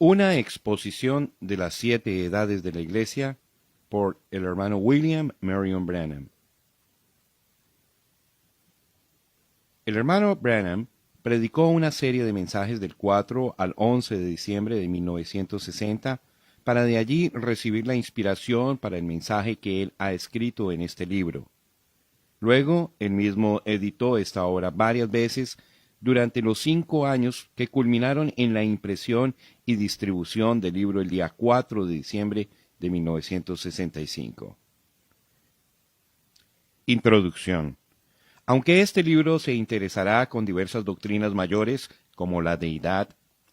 Una exposición de las 7 edades de la Iglesia por el hermano William Marion Branham. El hermano Branham predicó una serie de mensajes del 4 al 11 de diciembre de 1960 para de allí recibir la inspiración para el mensaje que él ha escrito en este libro. Luego, él mismo editó esta obra varias veces durante los 5 años que culminaron en la impresión y distribución del libro el día 4 de diciembre de 1965. Introducción. Aunque este libro se interesará con diversas doctrinas mayores, como la deidad,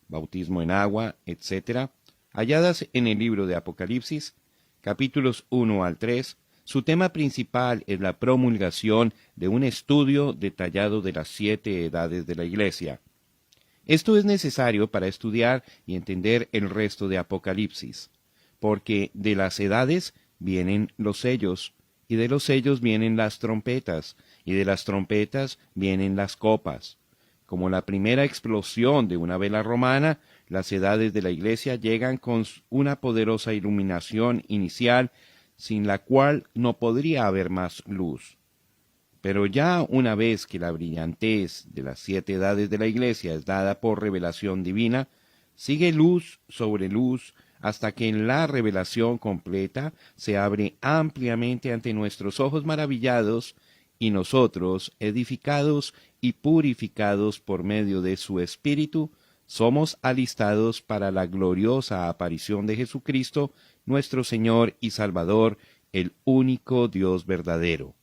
bautismo en agua, etc., halladas en el libro de Apocalipsis, capítulos 1 al 3, su tema principal es la promulgación de un estudio detallado de las 7 edades de la Iglesia. Esto es necesario para estudiar y entender el resto de Apocalipsis, porque de las edades vienen los sellos, y de los sellos vienen las trompetas, y de las trompetas vienen las copas. Como la primera explosión de una vela romana, las edades de la Iglesia llegan con una poderosa iluminación inicial, sin la cual no podría haber más luz. Pero ya una vez que la brillantez de las 7 edades de la Iglesia es dada por revelación divina, sigue luz sobre luz hasta que en la revelación completa se abre ampliamente ante nuestros ojos maravillados y nosotros, edificados y purificados por medio de su Espíritu, somos alistados para la gloriosa aparición de Jesucristo, nuestro Señor y Salvador, el único Dios verdadero.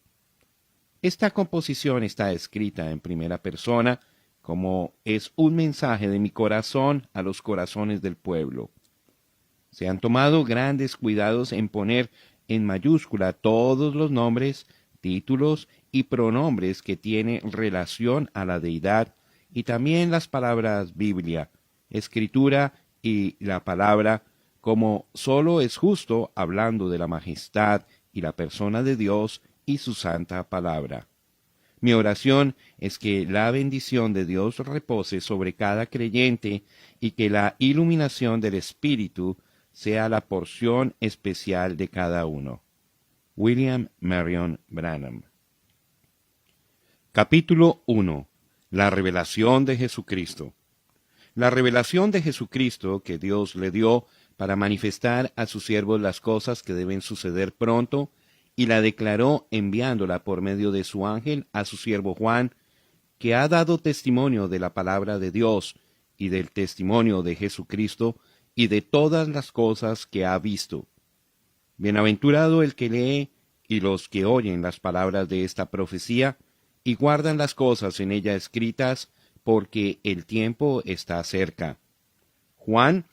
Esta composición está escrita en primera persona, como es un mensaje de mi corazón a los corazones del pueblo. Se han tomado grandes cuidados en poner en mayúscula todos los nombres, títulos y pronombres que tienen relación a la deidad, y también las palabras Biblia, Escritura y la palabra, como sólo es justo hablando de la majestad y la persona de Dios y su santa palabra. Mi oración es que la bendición de Dios repose sobre cada creyente y que la iluminación del Espíritu sea la porción especial de cada uno. William Marion Branham. Capítulo 1. La revelación de Jesucristo. La revelación de Jesucristo que Dios le dio para manifestar a sus siervos las cosas que deben suceder pronto, y la declaró enviándola por medio de su ángel a su siervo Juan, que ha dado testimonio de la palabra de Dios y del testimonio de Jesucristo y de todas las cosas que ha visto. Bienaventurado el que lee y los que oyen las palabras de esta profecía y guardan las cosas en ella escritas, porque el tiempo está cerca. Juan,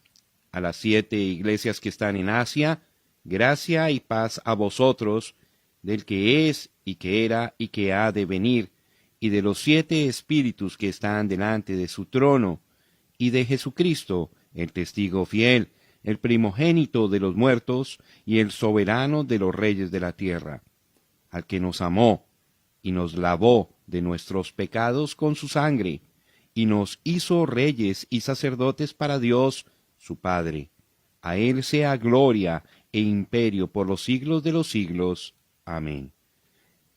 a las 7 iglesias que están en Asia, gracia y paz a vosotros, del que es, y que era, y que ha de venir, y de los 7 espíritus que están delante de su trono, y de Jesucristo, el testigo fiel, el primogénito de los muertos, y el soberano de los reyes de la tierra, al que nos amó, y nos lavó de nuestros pecados con su sangre, y nos hizo reyes y sacerdotes para Dios, su Padre. A él sea gloria e imperio por los siglos de los siglos. Amén.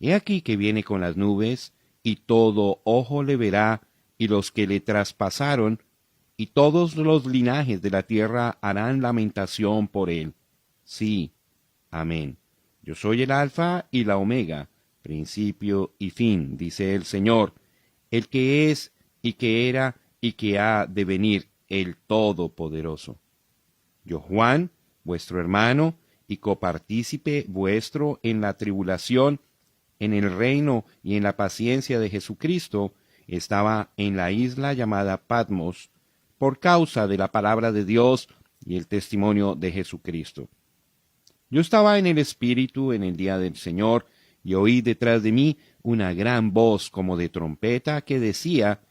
He aquí que viene con las nubes, y todo ojo le verá, y los que le traspasaron, y todos los linajes de la tierra harán lamentación por él. Sí. Amén. Yo soy el Alfa y la Omega, principio y fin, dice el Señor, el que es, y que era, y que ha de venir, el Todopoderoso. Yo, Juan, vuestro hermano, y copartícipe vuestro en la tribulación, en el reino y en la paciencia de Jesucristo, estaba en la isla llamada Patmos, por causa de la palabra de Dios y el testimonio de Jesucristo. Yo estaba en el Espíritu en el día del Señor, y oí detrás de mí una gran voz como de trompeta que decía: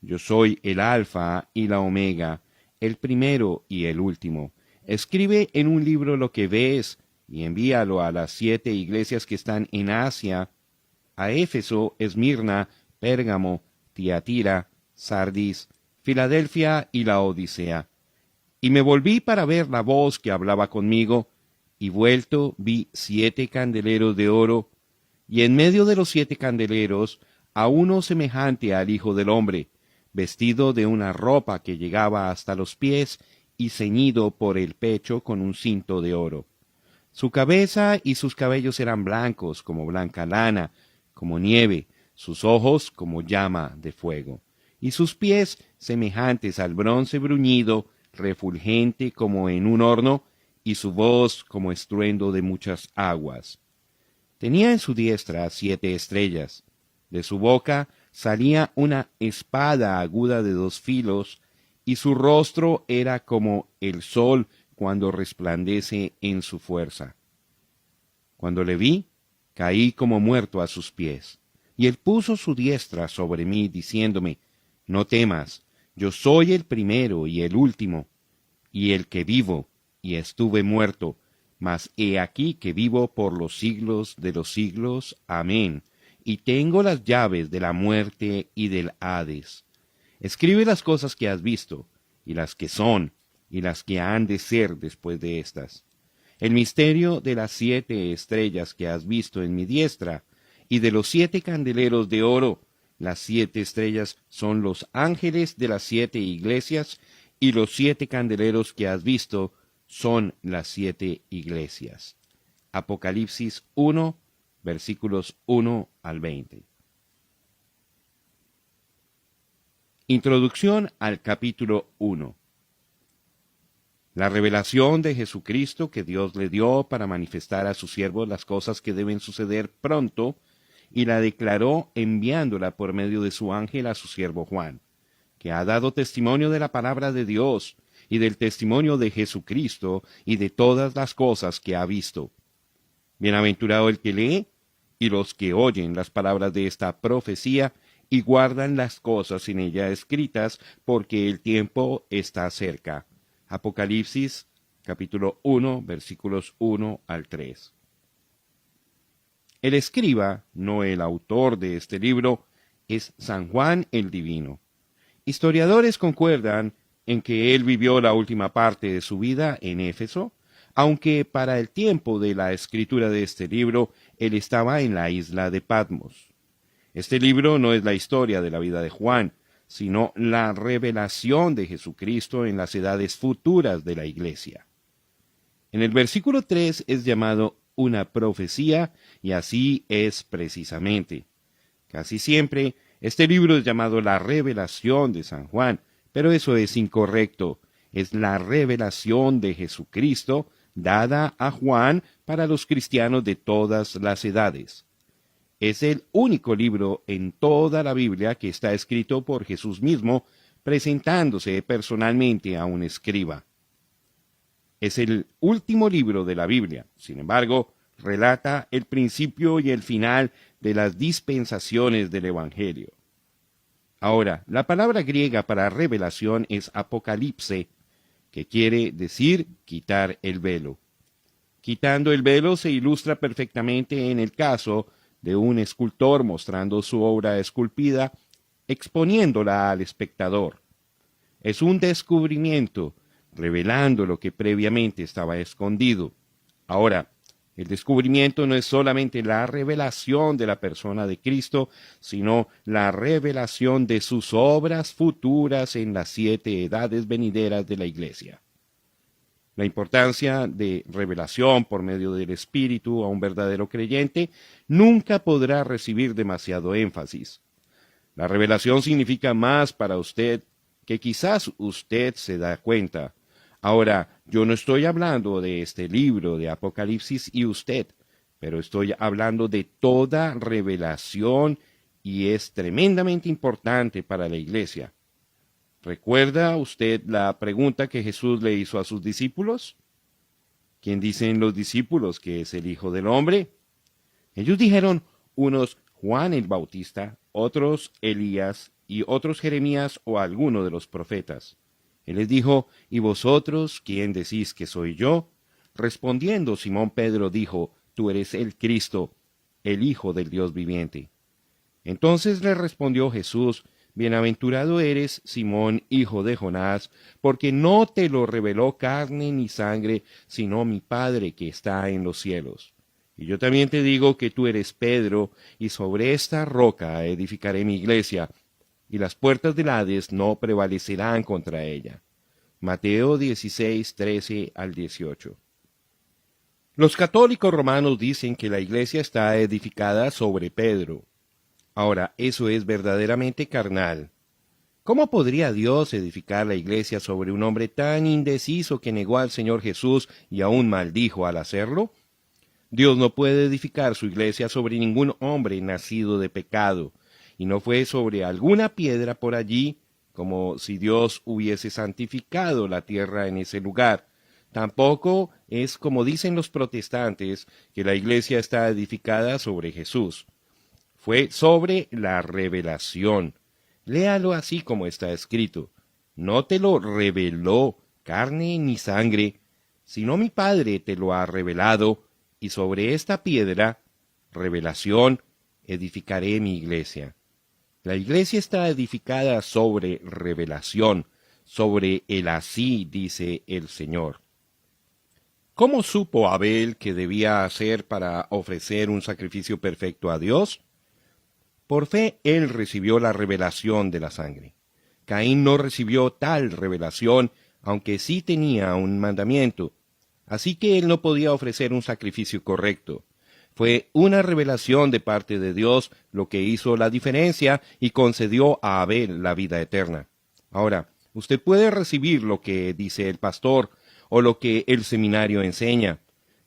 Yo soy el Alfa y la Omega, el primero y el último. Escribe en un libro lo que ves, y envíalo a las 7 iglesias que están en Asia, a Éfeso, Esmirna, Pérgamo, Tiatira, Sardis, Filadelfia y la Odisea. Y me volví para ver la voz que hablaba conmigo, y vuelto vi 7 candeleros de oro, y en medio de los 7 candeleros a uno semejante al Hijo del Hombre, vestido de una ropa que llegaba hasta los pies y ceñido por el pecho con un cinto de oro. Su cabeza y sus cabellos eran blancos como blanca lana, como nieve, sus ojos como llama de fuego, y sus pies semejantes al bronce bruñido, refulgente como en un horno, y su voz como estruendo de muchas aguas. Tenía en su diestra 7 estrellas. De su boca salía una espada aguda de 2 filos, y su rostro era como el sol cuando resplandece en su fuerza. Cuando le vi, caí como muerto a sus pies, y él puso su diestra sobre mí, diciéndome, no temas, yo soy el primero y el último, y el que vivo, y estuve muerto, mas he aquí que vivo por los siglos de los siglos. Amén. Y tengo las llaves de la muerte y del Hades. Escribe las cosas que has visto, y las que son, y las que han de ser después de estas. El misterio de las 7 estrellas que has visto en mi diestra, y de los 7 candeleros de oro. Las 7 estrellas son los ángeles de las 7 iglesias, y los 7 candeleros que has visto son las 7 iglesias. Apocalipsis 1, versículos 1 al 20. Introducción al capítulo 1. La revelación de Jesucristo que Dios le dio para manifestar a sus siervos las cosas que deben suceder pronto, y la declaró enviándola por medio de su ángel a su siervo Juan, que ha dado testimonio de la palabra de Dios, y del testimonio de Jesucristo, y de todas las cosas que ha visto. Bienaventurado el que lee, y los que oyen las palabras de esta profecía, y guardan las cosas en ella escritas, porque el tiempo está cerca. Apocalipsis, capítulo 1, versículos 1 al 3. El escriba, no el autor de este libro, es San Juan el Divino. Historiadores concuerdan en que él vivió la última parte de su vida en Éfeso, aunque para el tiempo de la escritura de este libro él estaba en la isla de Patmos. Este libro no es la historia de la vida de Juan, sino la revelación de Jesucristo en las edades futuras de la Iglesia. En el versículo 3 es llamado una profecía, y así es precisamente. Casi siempre este libro es llamado la revelación de San Juan, pero eso es incorrecto. Es la revelación de Jesucristo dada a Juan para los cristianos de todas las edades. Es el único libro en toda la Biblia que está escrito por Jesús mismo, presentándose personalmente a un escriba. Es el último libro de la Biblia. Sin embargo, relata el principio y el final de las dispensaciones del Evangelio. Ahora, la palabra griega para revelación es apocalipse, que quiere decir quitar el velo. Quitando el velo se ilustra perfectamente en el caso de un escultor mostrando su obra esculpida, exponiéndola al espectador. Es un descubrimiento, revelando lo que previamente estaba escondido. Ahora, el descubrimiento no es solamente la revelación de la persona de Cristo, sino la revelación de sus obras futuras en las 7 edades venideras de la Iglesia. La importancia de revelación por medio del Espíritu a un verdadero creyente nunca podrá recibir demasiado énfasis. La revelación significa más para usted que quizás usted se da cuenta. Ahora, yo no estoy hablando de este libro de Apocalipsis y usted, pero estoy hablando de toda revelación, y es tremendamente importante para la Iglesia. ¿Recuerda usted la pregunta que Jesús le hizo a sus discípulos? ¿Quién dicen los discípulos que es el Hijo del Hombre? Ellos dijeron, unos Juan el Bautista, otros Elías y otros Jeremías o alguno de los profetas. Él les dijo, ¿y vosotros quién decís que soy yo? Respondiendo, Simón Pedro dijo, tú eres el Cristo, el Hijo del Dios viviente. Entonces le respondió Jesús, Bienaventurado eres, Simón, hijo de Jonás, porque no te lo reveló carne ni sangre, sino mi Padre que está en los cielos. Y yo también te digo que tú eres Pedro, y sobre esta roca edificaré mi iglesia, y las puertas del Hades no prevalecerán contra ella. Mateo 16, 13 al 18. Los católicos romanos dicen que la iglesia está edificada sobre Pedro. Ahora, eso es verdaderamente carnal. ¿Cómo podría Dios edificar la iglesia sobre un hombre tan indeciso que negó al Señor Jesús y aún maldijo al hacerlo? Dios no puede edificar su iglesia sobre ningún hombre nacido de pecado, y no fue sobre alguna piedra por allí, como si Dios hubiese santificado la tierra en ese lugar. Tampoco es como dicen los protestantes, que la iglesia está edificada sobre Jesús. Fue sobre la revelación. Léalo así como está escrito. No te lo reveló carne ni sangre, sino mi Padre te lo ha revelado, y sobre esta piedra, revelación, edificaré mi iglesia. La iglesia está edificada sobre revelación, sobre el así dice el Señor. ¿Cómo supo Abel que debía hacer para ofrecer un sacrificio perfecto a Dios? Por fe él recibió la revelación de la sangre. Caín no recibió tal revelación, aunque sí tenía un mandamiento. Así que él no podía ofrecer un sacrificio correcto. Fue una revelación de parte de Dios lo que hizo la diferencia y concedió a Abel la vida eterna. Ahora, usted puede recibir lo que dice el pastor o lo que el seminario enseña,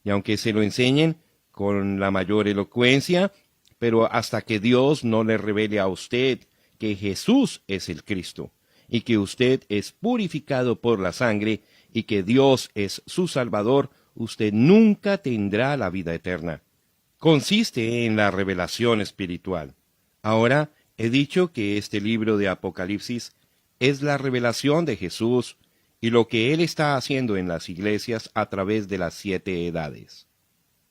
y aunque se lo enseñen con la mayor elocuencia, pero hasta que Dios no le revele a usted que Jesús es el Cristo, y que usted es purificado por la sangre, y que Dios es su Salvador, usted nunca tendrá la vida eterna. Consiste en la revelación espiritual. Ahora, he dicho que este libro de Apocalipsis es la revelación de Jesús y lo que Él está haciendo en las iglesias a través de las 7 edades.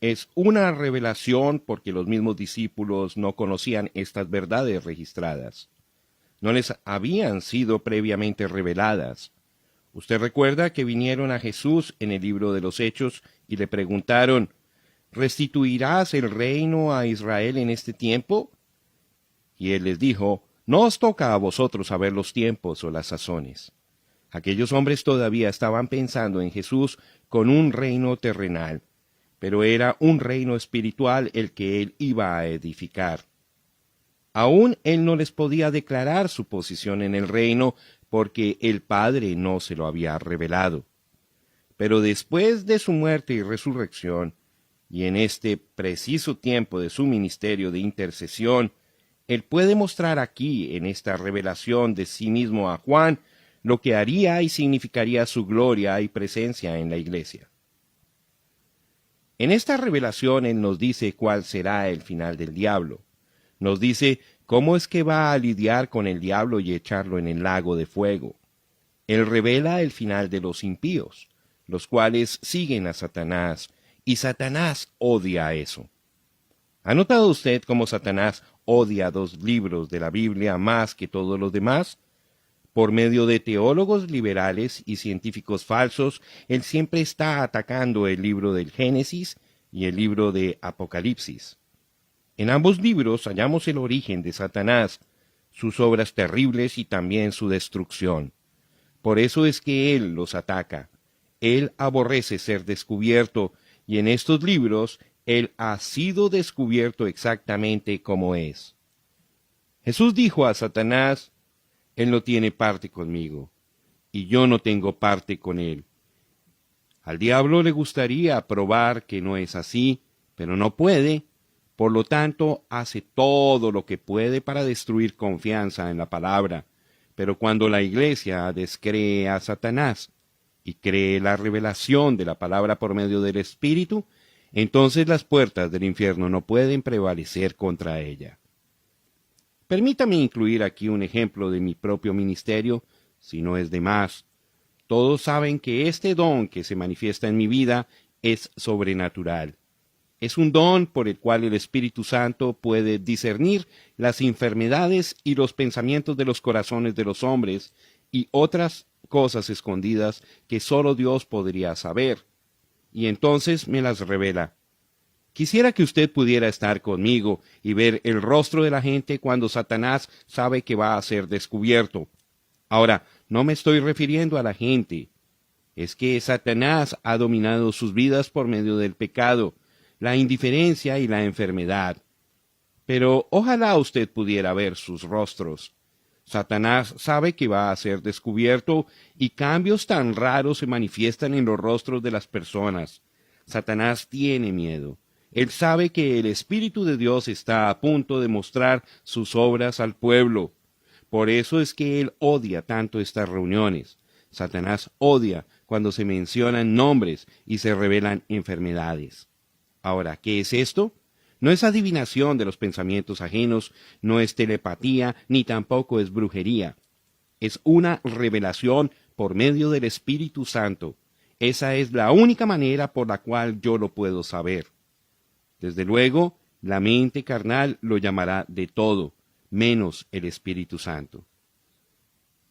Es una revelación porque los mismos discípulos no conocían estas verdades registradas. No les habían sido previamente reveladas. Usted recuerda que vinieron a Jesús en el libro de los Hechos y le preguntaron, ¿restituirás el reino a Israel en este tiempo? Y él les dijo, no os toca a vosotros saber los tiempos o las sazones. Aquellos hombres todavía estaban pensando en Jesús con un reino terrenal, pero era un reino espiritual el que él iba a edificar. Aún él no les podía declarar su posición en el reino porque el Padre no se lo había revelado. Pero después de su muerte y resurrección, y en este preciso tiempo de su ministerio de intercesión, él puede mostrar aquí, en esta revelación de sí mismo a Juan, lo que haría y significaría su gloria y presencia en la iglesia. En esta revelación él nos dice cuál será el final del diablo. Nos dice cómo es que va a lidiar con el diablo y echarlo en el lago de fuego. Él revela el final de los impíos, los cuales siguen a Satanás, y Satanás odia eso. ¿Ha notado usted cómo Satanás odia 2 libros de la Biblia más que todos los demás? Por medio de teólogos liberales y científicos falsos, él siempre está atacando el libro del Génesis y el libro de Apocalipsis. En ambos libros hallamos el origen de Satanás, sus obras terribles y también su destrucción. Por eso es que él los ataca. Él aborrece ser descubierto, y en estos libros él ha sido descubierto exactamente como es. Jesús dijo a Satanás, él no tiene parte conmigo, y yo no tengo parte con él. Al diablo le gustaría probar que no es así, pero no puede. Por lo tanto, hace todo lo que puede para destruir confianza en la palabra. Pero cuando la iglesia descree a Satanás y cree la revelación de la palabra por medio del Espíritu, entonces las puertas del infierno no pueden prevalecer contra ella. Permítame incluir aquí un ejemplo de mi propio ministerio, si no es de más. Todos saben que este don que se manifiesta en mi vida es sobrenatural. Es un don por el cual el Espíritu Santo puede discernir las enfermedades y los pensamientos de los corazones de los hombres y otras cosas escondidas que solo Dios podría saber. Y entonces me las revela. Quisiera que usted pudiera estar conmigo y ver el rostro de la gente cuando Satanás sabe que va a ser descubierto. Ahora, no me estoy refiriendo a la gente. Es que Satanás ha dominado sus vidas por medio del pecado, la indiferencia y la enfermedad. Pero ojalá usted pudiera ver sus rostros. Satanás sabe que va a ser descubierto y cambios tan raros se manifiestan en los rostros de las personas. Satanás tiene miedo. Él sabe que el Espíritu de Dios está a punto de mostrar sus obras al pueblo. Por eso es que él odia tanto estas reuniones. Satanás odia cuando se mencionan nombres y se revelan enfermedades. Ahora, ¿qué es esto? No es adivinación de los pensamientos ajenos, no es telepatía, ni tampoco es brujería. Es una revelación por medio del Espíritu Santo. Esa es la única manera por la cual yo lo puedo saber. Desde luego, la mente carnal lo llamará de todo, menos el Espíritu Santo.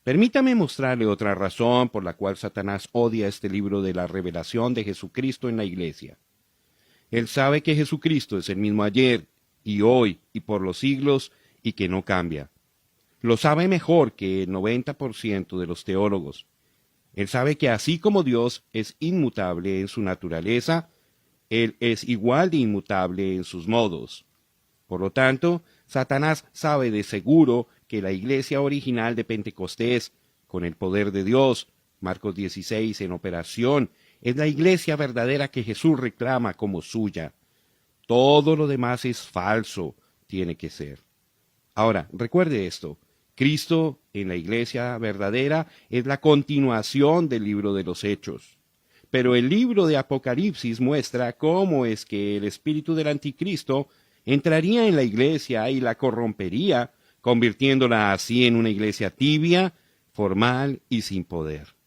Permítame mostrarle otra razón por la cual Satanás odia este libro de la revelación de Jesucristo en la iglesia. Él sabe que Jesucristo es el mismo ayer, y hoy, y por los siglos, y que no cambia. Lo sabe mejor que el 90% de los teólogos. Él sabe que así como Dios es inmutable en su naturaleza, Él es igual de inmutable en sus modos. Por lo tanto, Satanás sabe de seguro que la iglesia original de Pentecostés, con el poder de Dios, Marcos 16 en operación, es la iglesia verdadera que Jesús reclama como suya. Todo lo demás es falso, tiene que ser. Ahora, recuerde esto. Cristo en la iglesia verdadera es la continuación del libro de los Hechos. Pero el libro de Apocalipsis muestra cómo es que el espíritu del anticristo entraría en la iglesia y la corrompería, convirtiéndola así en una iglesia tibia, formal y sin poder.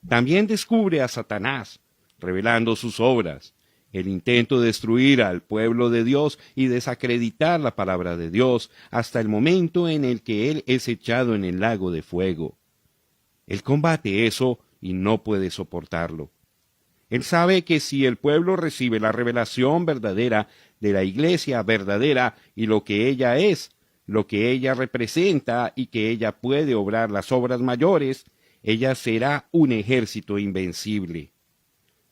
También descubre a Satanás, revelando sus obras, el intento de destruir al pueblo de Dios y desacreditar la palabra de Dios hasta el momento en el que él es echado en el lago de fuego. Él combate eso y no puede soportarlo. Él sabe que si el pueblo recibe la revelación verdadera de la iglesia verdadera y lo que ella es, lo que ella representa y que ella puede obrar las obras mayores, ella será un ejército invencible.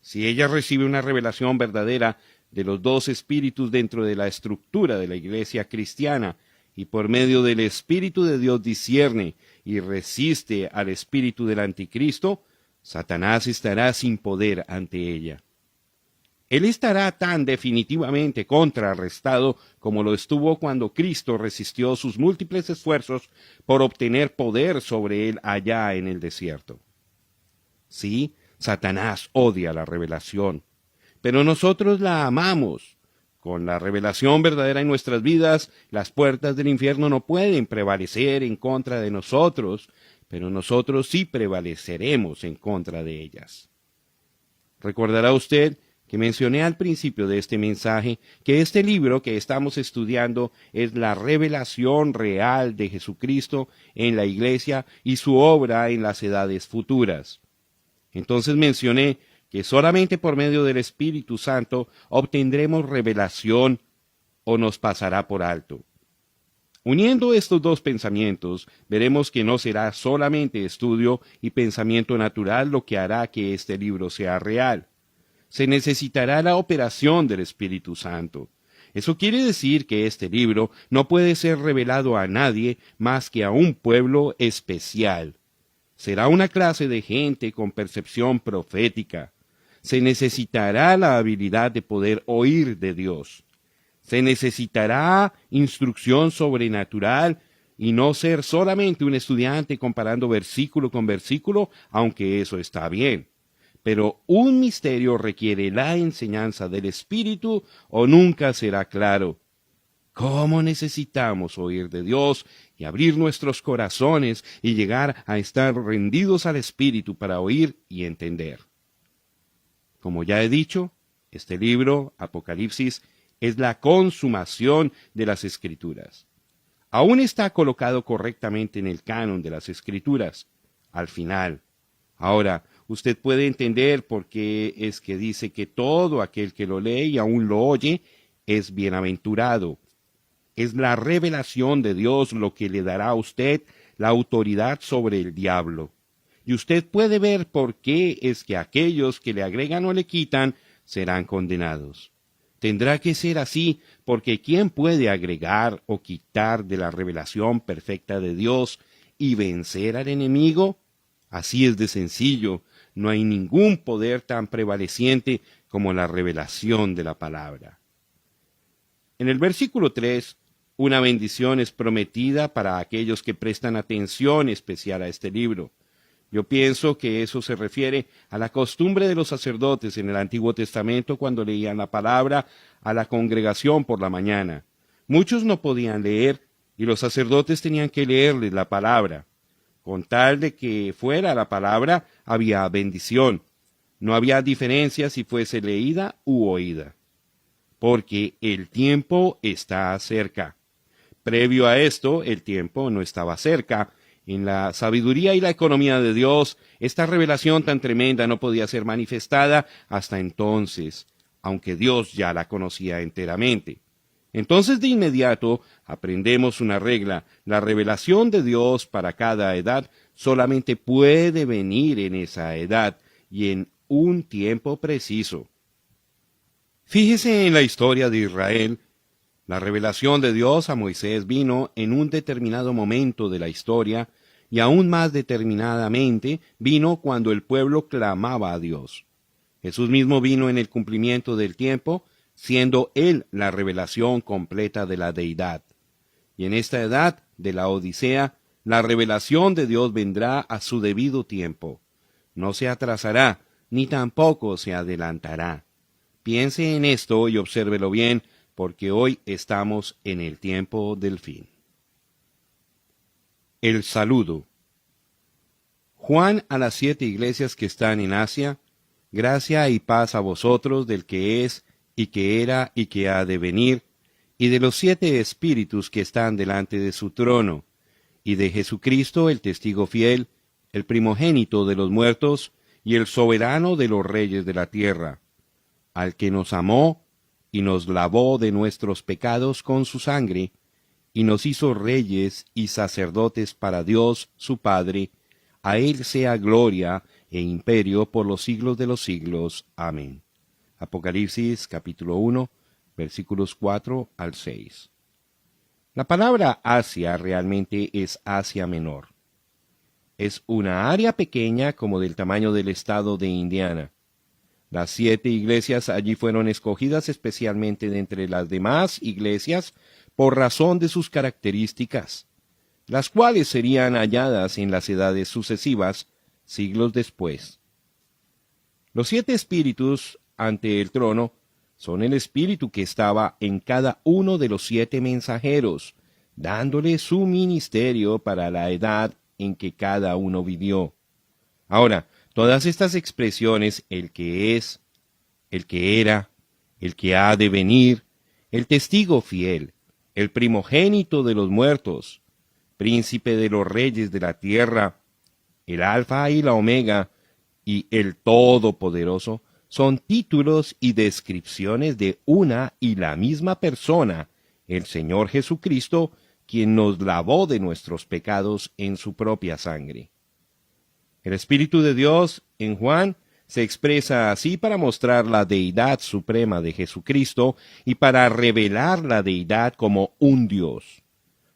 Si ella recibe una revelación verdadera de los dos espíritus dentro de la estructura de la iglesia cristiana y por medio del Espíritu de Dios discierne y resiste al espíritu del anticristo, Satanás estará sin poder ante ella. Él estará tan definitivamente contrarrestado como lo estuvo cuando Cristo resistió sus múltiples esfuerzos por obtener poder sobre él allá en el desierto. Sí, Satanás odia la revelación, pero nosotros la amamos. Con la revelación verdadera en nuestras vidas, las puertas del infierno no pueden prevalecer en contra de nosotros, pero nosotros sí prevaleceremos en contra de ellas. Recordará usted que mencioné al principio de este mensaje que este libro que estamos estudiando es la revelación real de Jesucristo en la iglesia y su obra en las edades futuras. Entonces mencioné que solamente por medio del Espíritu Santo obtendremos revelación o nos pasará por alto. Uniendo estos dos pensamientos, veremos que no será solamente estudio y pensamiento natural lo que hará que este libro sea real. Se necesitará la operación del Espíritu Santo. Eso quiere decir que este libro no puede ser revelado a nadie más que a un pueblo especial. Será una clase de gente con percepción profética. Se necesitará la habilidad de poder oír de Dios. Se necesitará instrucción sobrenatural y no ser solamente un estudiante comparando versículo con versículo, aunque eso está bien. Pero un misterio requiere la enseñanza del Espíritu o nunca será claro. ¿Cómo necesitamos oír de Dios y abrir nuestros corazones y llegar a estar rendidos al Espíritu para oír y entender? Como ya he dicho, Este libro, Apocalipsis, es la consumación de las Escrituras. Aún está colocado correctamente en el canon de las Escrituras, al final. Ahora, usted puede entender por qué es que dice que todo aquel que lo lee y aún lo oye es bienaventurado. Es la revelación de Dios lo que le dará a usted la autoridad sobre el diablo. Y usted puede ver por qué es que aquellos que le agregan o le quitan serán condenados. Tendrá que ser así, porque ¿quién puede agregar o quitar de la revelación perfecta de Dios y vencer al enemigo? Así es de sencillo. No hay ningún poder tan prevaleciente como la revelación de la palabra. En el versículo 3, una bendición es prometida para aquellos que prestan atención especial a este libro. Yo pienso que eso se refiere a la costumbre de los sacerdotes en el Antiguo Testamento cuando leían la palabra a la congregación por la mañana. Muchos no podían leer y los sacerdotes tenían que leerles la palabra. Con tal de que fuera la palabra, había bendición. No había diferencia si fuese leída u oída. Porque el tiempo está cerca. Previo a esto, el tiempo no estaba cerca. En la sabiduría y la economía de Dios, esta revelación tan tremenda no podía ser manifestada hasta entonces, aunque Dios ya la conocía enteramente. Entonces de inmediato aprendemos una regla: la revelación de Dios para cada edad solamente puede venir en esa edad y en un tiempo preciso. Fíjese en la historia de Israel. La revelación de Dios a Moisés vino en un determinado momento de la historia, y aún más determinadamente vino cuando el pueblo clamaba a Dios. Jesús mismo vino en el cumplimiento del tiempo, siendo Él la revelación completa de la deidad. Y en esta edad de la Odisea, la revelación de Dios vendrá a su debido tiempo. No se atrasará, ni tampoco se adelantará. Piense en esto y obsérvelo bien, porque hoy estamos en el tiempo del fin. El saludo. Juan a las 7 iglesias que están en Asia: gracia y paz a vosotros del que es, y que era, y que ha de venir, y de los 7 espíritus que están delante de su trono, y de Jesucristo el testigo fiel, el primogénito de los muertos, y el soberano de los reyes de la tierra, al que nos amó, y nos lavó de nuestros pecados con su sangre, y nos hizo reyes y sacerdotes para Dios su Padre. A Él sea gloria e imperio por los siglos de los siglos. Amén. Apocalipsis capítulo 1, versículos 4 al 6. La palabra Asia realmente es Asia Menor. Es una área pequeña como del tamaño del estado de Indiana. Las 7 iglesias allí fueron escogidas especialmente de entre las demás iglesias por razón de sus características, las cuales serían halladas en las edades sucesivas, siglos después. Los 7 espíritus ante el trono son el espíritu que estaba en cada uno de los 7 mensajeros, dándole su ministerio para la edad en que cada uno vivió. Ahora, todas estas expresiones, el que es, el que era, el que ha de venir, el testigo fiel, el primogénito de los muertos, príncipe de los reyes de la tierra, el alfa y la omega, y el todopoderoso, son títulos y descripciones de una y la misma persona, el Señor Jesucristo, quien nos lavó de nuestros pecados en su propia sangre. El Espíritu de Dios, en Juan, se expresa así para mostrar la deidad suprema de Jesucristo y para revelar la deidad como un Dios.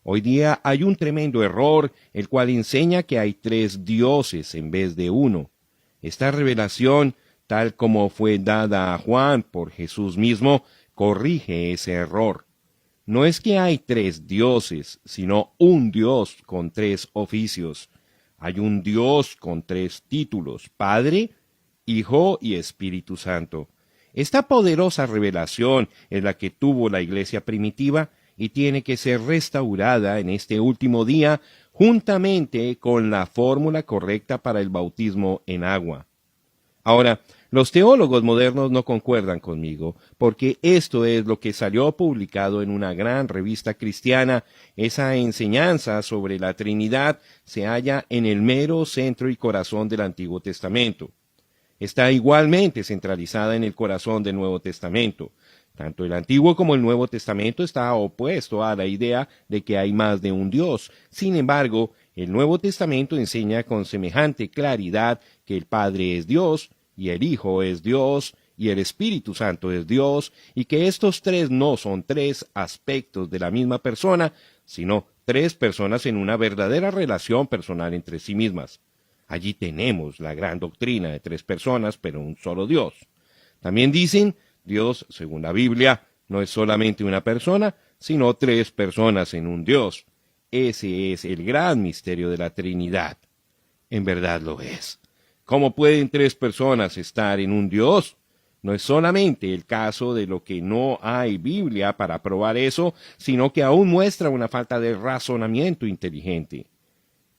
Hoy día hay un tremendo error, el cual enseña que hay 3 dioses en vez de uno. Esta revelación, tal como fue dada a Juan por Jesús mismo, corrige ese error. No es que hay 3 dioses, sino un Dios con 3 oficios. Hay un Dios con 3 títulos: Padre, Hijo y Espíritu Santo. Esta poderosa revelación es la que tuvo la iglesia primitiva y tiene que ser restaurada en este último día, juntamente con la fórmula correcta para el bautismo en agua. Ahora, los teólogos modernos no concuerdan conmigo, porque esto es lo que salió publicado en una gran revista cristiana. Esa enseñanza sobre la Trinidad se halla en el mero centro y corazón del Antiguo Testamento. Está igualmente centralizada en el corazón del Nuevo Testamento. Tanto el Antiguo como el Nuevo Testamento está opuesto a la idea de que hay más de un Dios. Sin embargo, el Nuevo Testamento enseña con semejante claridad que el Padre es Dios, y el Hijo es Dios, y el Espíritu Santo es Dios, y que estos tres no son tres aspectos de la misma persona, sino tres personas en una verdadera relación personal entre sí mismas. Allí tenemos la gran doctrina de tres personas, pero un solo Dios. También dicen, Dios, según la Biblia, no es solamente una persona, sino tres personas en un Dios. Ese es el gran misterio de la Trinidad. En verdad lo es. ¿Cómo pueden tres personas estar en un Dios? No es solamente el caso de lo que no hay Biblia para probar eso, sino que aún muestra una falta de razonamiento inteligente.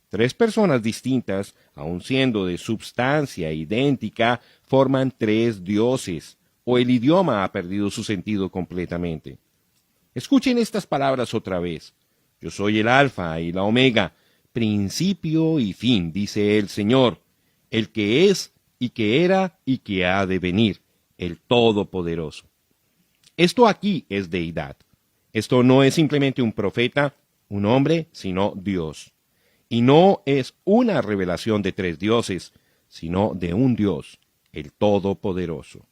Tres personas distintas, aun siendo de substancia idéntica, forman tres dioses, o el idioma ha perdido su sentido completamente. Escuchen estas palabras otra vez. Yo soy el Alfa y la Omega, principio y fin, dice el Señor, el que es y que era y que ha de venir, el Todopoderoso. Esto aquí es deidad. Esto no es simplemente un profeta, un hombre, sino Dios. Y no es una revelación de tres dioses, sino de un Dios, el Todopoderoso.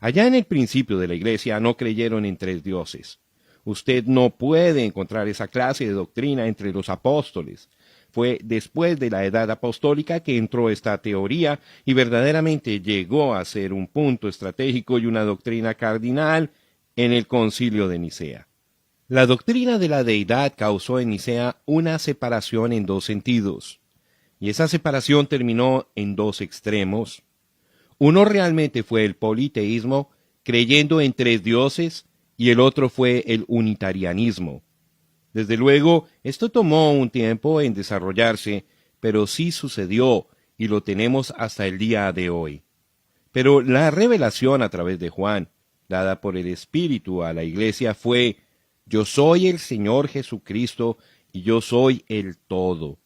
Allá en el principio de la Iglesia no creyeron en tres dioses. Usted no puede encontrar esa clase de doctrina entre los apóstoles. Fue después de la edad apostólica que entró esta teoría y verdaderamente llegó a ser un punto estratégico y una doctrina cardinal en el Concilio de Nicea. La doctrina de la deidad causó en Nicea una separación en dos sentidos, y esa separación terminó en dos extremos. Uno realmente fue el politeísmo, creyendo en tres dioses, y el otro fue el unitarianismo. Desde luego, esto tomó un tiempo en desarrollarse, pero sí sucedió, y lo tenemos hasta el día de hoy. Pero la revelación a través de Juan, dada por el Espíritu a la Iglesia, fue: yo soy el Señor Jesucristo, y yo soy el todo.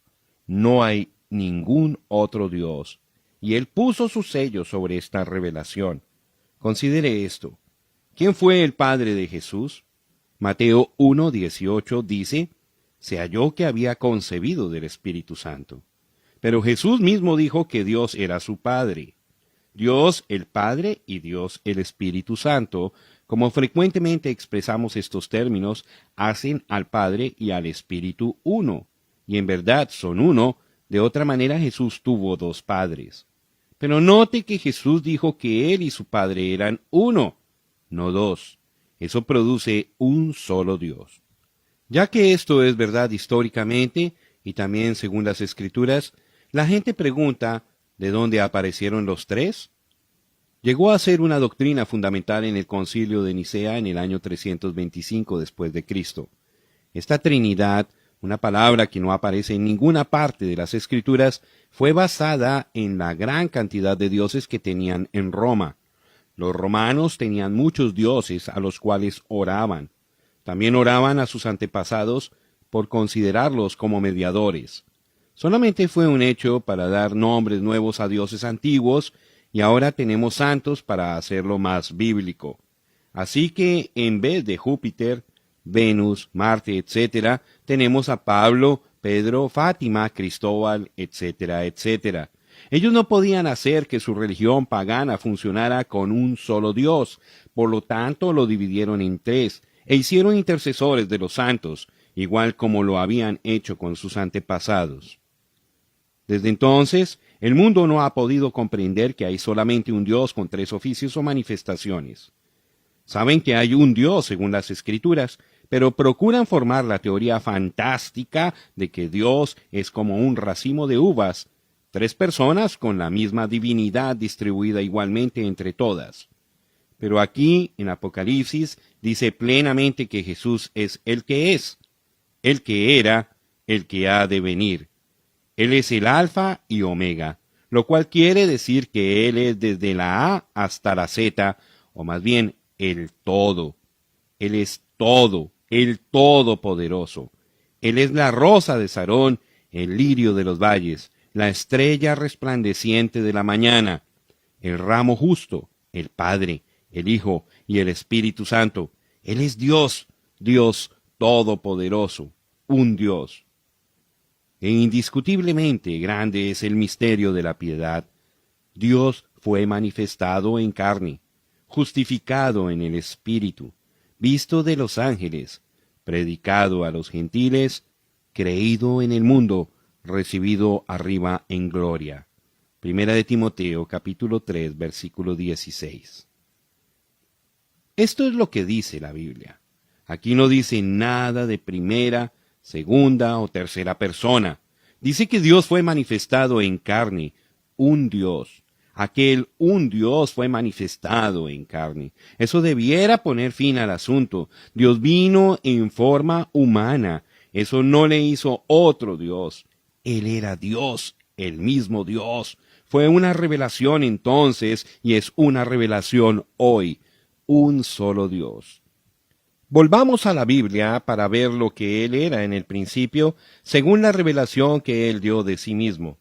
No hay ningún otro Dios. Y Él puso su sello sobre esta revelación. Considere esto. ¿Quién fue el Padre de Jesús? Mateo 1:18 dice, se halló que había concebido del Espíritu Santo. Pero Jesús mismo dijo que Dios era su Padre. Dios el Padre y Dios el Espíritu Santo, como frecuentemente expresamos estos términos, hacen al Padre y al Espíritu uno. Y en verdad son uno, de otra manera Jesús tuvo dos padres. Pero note que Jesús dijo que Él y su Padre eran uno, no dos. Eso produce un solo Dios. Ya que esto es verdad históricamente y también según las Escrituras, la gente pregunta, ¿de dónde aparecieron los tres? Llegó a ser una doctrina fundamental en el Concilio de Nicea en el año 325 después de Cristo. Esta Trinidad, una palabra que no aparece en ninguna parte de las Escrituras, fue basada en la gran cantidad de dioses que tenían en Roma. Los romanos tenían muchos dioses a los cuales oraban. También oraban a sus antepasados por considerarlos como mediadores. Solamente fue un hecho para dar nombres nuevos a dioses antiguos, y ahora tenemos santos para hacerlo más bíblico. Así que en vez de Júpiter, Venus, Marte, etc., tenemos a Pablo, Pedro, Fátima, Cristóbal, etcétera, etcétera. Ellos no podían hacer que su religión pagana funcionara con un solo Dios, por lo tanto lo dividieron en tres, e hicieron intercesores de los santos, igual como lo habían hecho con sus antepasados. Desde entonces, el mundo no ha podido comprender que hay solamente un Dios con tres oficios o manifestaciones. Saben que hay un Dios según las Escrituras, pero procuran formar la teoría fantástica de que Dios es como un racimo de uvas, tres personas con la misma divinidad distribuida igualmente entre todas. Pero aquí, en Apocalipsis, dice plenamente que Jesús es, el que era, el que ha de venir. Él es el Alfa y Omega, lo cual quiere decir que Él es desde la A hasta la Z, o más bien el todo. Él es todo, el Todopoderoso. Él es la rosa de Sarón, el lirio de los valles, la estrella resplandeciente de la mañana, el ramo justo, el Padre, el Hijo y el Espíritu Santo. Él es Dios, Dios Todopoderoso, un Dios. E indiscutiblemente grande es el misterio de la piedad. Dios fue manifestado en carne, justificado en el Espíritu, visto de los ángeles, predicado a los gentiles, creído en el mundo, recibido arriba en gloria. Primera de Timoteo, capítulo 3, versículo 16. Esto es lo que dice la Biblia. Aquí no dice nada de primera, segunda o tercera persona. Dice que Dios fue manifestado en carne, un Dios. Aquel un Dios fue manifestado en carne. Eso debiera poner fin al asunto. Dios vino en forma humana. Eso no le hizo otro Dios. Él era Dios, el mismo Dios. Fue una revelación entonces y es una revelación hoy. Un solo Dios. Volvamos a la Biblia para ver lo que Él era en el principio, según la revelación que Él dio de sí mismo.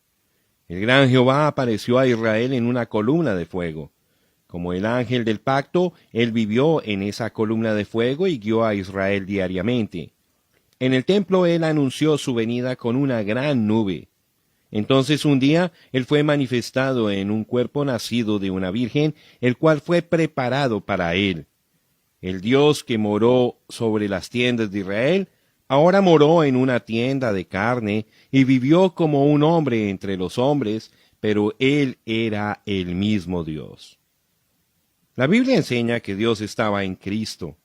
El gran Jehová apareció a Israel en una columna de fuego. Como el ángel del pacto, Él vivió en esa columna de fuego y guió a Israel diariamente. En el templo Él anunció su venida con una gran nube. Entonces un día Él fue manifestado en un cuerpo nacido de una virgen, el cual fue preparado para Él. El Dios que moró sobre las tiendas de Israel, ahora moró en una tienda de carne y vivió como un hombre entre los hombres, pero Él era el mismo Dios. La Biblia enseña que Dios estaba en Cristo.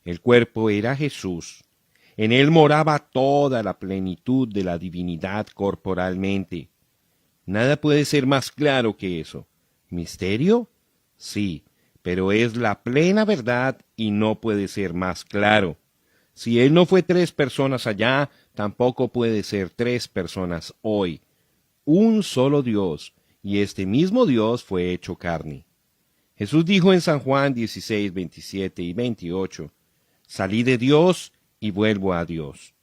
El cuerpo era Jesús. En Él moraba toda la plenitud de la divinidad corporalmente. Nada puede ser más claro que eso. ¿Misterio? Sí, pero es la plena verdad y no puede ser más claro. Si Él no fue 3 personas allá, tampoco puede ser 3 personas hoy. Un solo Dios, y este mismo Dios fue hecho carne. Jesús dijo en San Juan 16, 27 y 28, «Salí de Dios y vuelvo a Dios».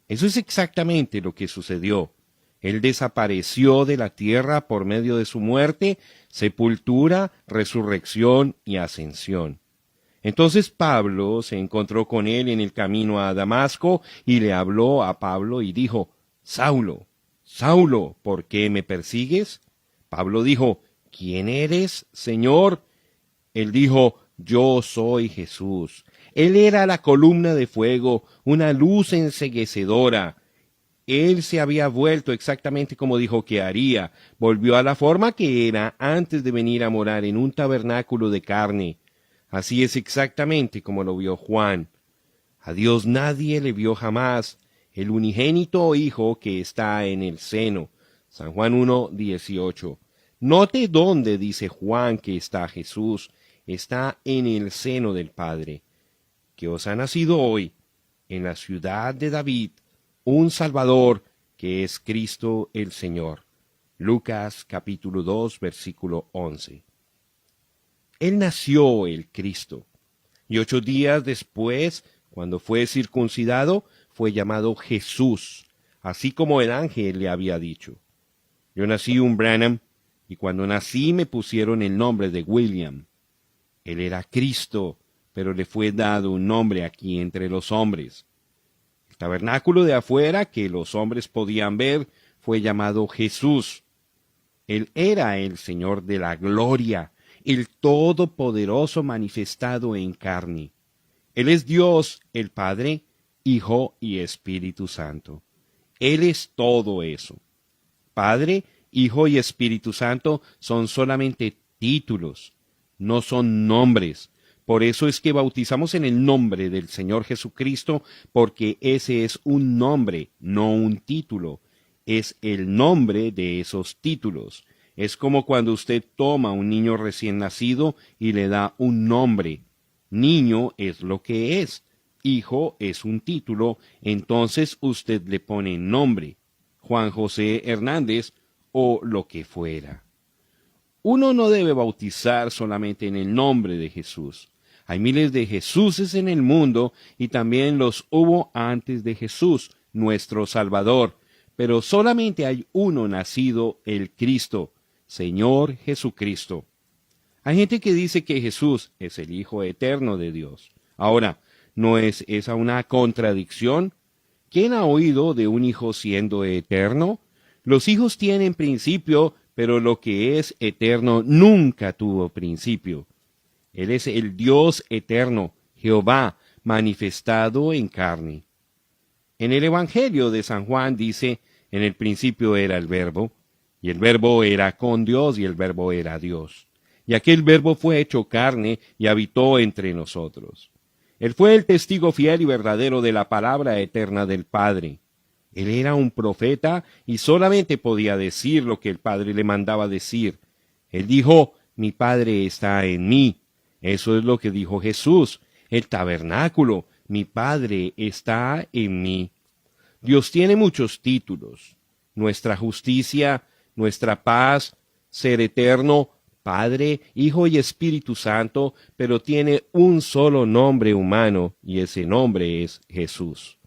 Eso es exactamente lo que sucedió. Él desapareció de la tierra por medio de su muerte, sepultura, resurrección y ascensión. Entonces Pablo se encontró con él en el camino a Damasco y le habló a Pablo y dijo, «Saulo, Saulo, ¿por qué me persigues?» Pablo dijo, «¿Quién eres, Señor?» Él dijo, «Yo soy Jesús». Él era la columna de fuego, una luz enceguecedora. Él se había vuelto exactamente como dijo que haría. Volvió a la forma que era antes de venir a morar en un tabernáculo de carne. Así es exactamente como lo vio Juan. A Dios nadie le vio jamás, el unigénito Hijo que está en el seno. San Juan 1, 18. Note dónde dice Juan que está Jesús. Está en el seno del Padre. Que os ha nacido hoy, en la ciudad de David, un Salvador, que es Cristo el Señor. Lucas capítulo 2, versículo 11. Él nació el Cristo, y 8 días después, cuando fue circuncidado, fue llamado Jesús, así como el ángel le había dicho. Yo nací un Branham, y cuando nací me pusieron el nombre de William. Él era Cristo, pero le fue dado un nombre aquí entre los hombres. El tabernáculo de afuera que los hombres podían ver fue llamado Jesús. Él era el Señor de la gloria, el Todopoderoso manifestado en carne. Él es Dios, el Padre, Hijo y Espíritu Santo. Él es todo eso. Padre, Hijo y Espíritu Santo son solamente títulos, no son nombres. Por eso es que bautizamos en el nombre del Señor Jesucristo, porque ese es un nombre, no un título. Es el nombre de esos títulos. Es como cuando usted toma a un niño recién nacido y le da un nombre. Niño es lo que es. Hijo es un título, entonces usted le pone nombre. Juan José Hernández, o lo que fuera. Uno no debe bautizar solamente en el nombre de Jesús. Hay miles de Jesuses en el mundo y también los hubo antes de Jesús, nuestro Salvador. Pero solamente hay uno nacido, el Cristo, Señor Jesucristo. Hay gente que dice que Jesús es el Hijo eterno de Dios. Ahora, ¿no es esa una contradicción? ¿Quién ha oído de un hijo siendo eterno? Los hijos tienen principio, pero lo que es eterno nunca tuvo principio. Él es el Dios eterno, Jehová, manifestado en carne. En el Evangelio de San Juan dice, en el principio era el Verbo, y el Verbo era con Dios, y el Verbo era Dios. Y aquel Verbo fue hecho carne y habitó entre nosotros. Él fue el testigo fiel y verdadero de la palabra eterna del Padre. Él era un profeta y solamente podía decir lo que el Padre le mandaba decir. Él dijo, mi Padre está en mí. Eso es lo que dijo Jesús. El tabernáculo, mi Padre está en mí. Dios tiene muchos títulos. Nuestra justicia, nuestra paz, ser eterno, Padre, Hijo y Espíritu Santo, pero tiene un solo nombre humano, y ese nombre es Jesús.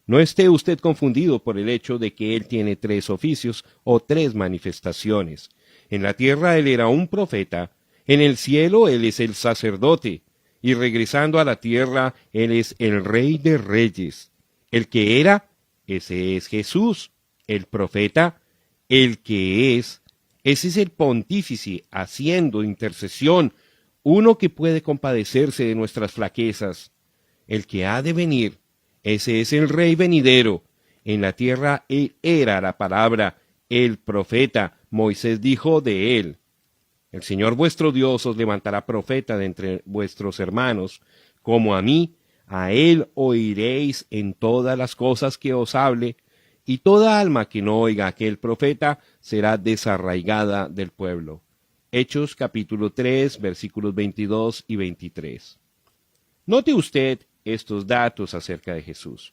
No esté usted confundido por el hecho de que Él tiene 3 oficios o 3 manifestaciones. En la tierra Él era un profeta, en el cielo Él es el sacerdote, y regresando a la tierra Él es el Rey de Reyes. El que era, ese es Jesús. El profeta, el que es, ese es el pontífice haciendo intercesión, uno que puede compadecerse de nuestras flaquezas. El que ha de venir, ese es el Rey venidero. En la tierra Él era la palabra, el profeta. Moisés dijo de Él. El Señor vuestro Dios os levantará profeta de entre vuestros hermanos, como a mí, a Él oiréis en todas las cosas que os hable, y toda alma que no oiga a aquel profeta será desarraigada del pueblo. Hechos capítulo 3, versículos 22 y 23. Note usted estos datos acerca de Jesús.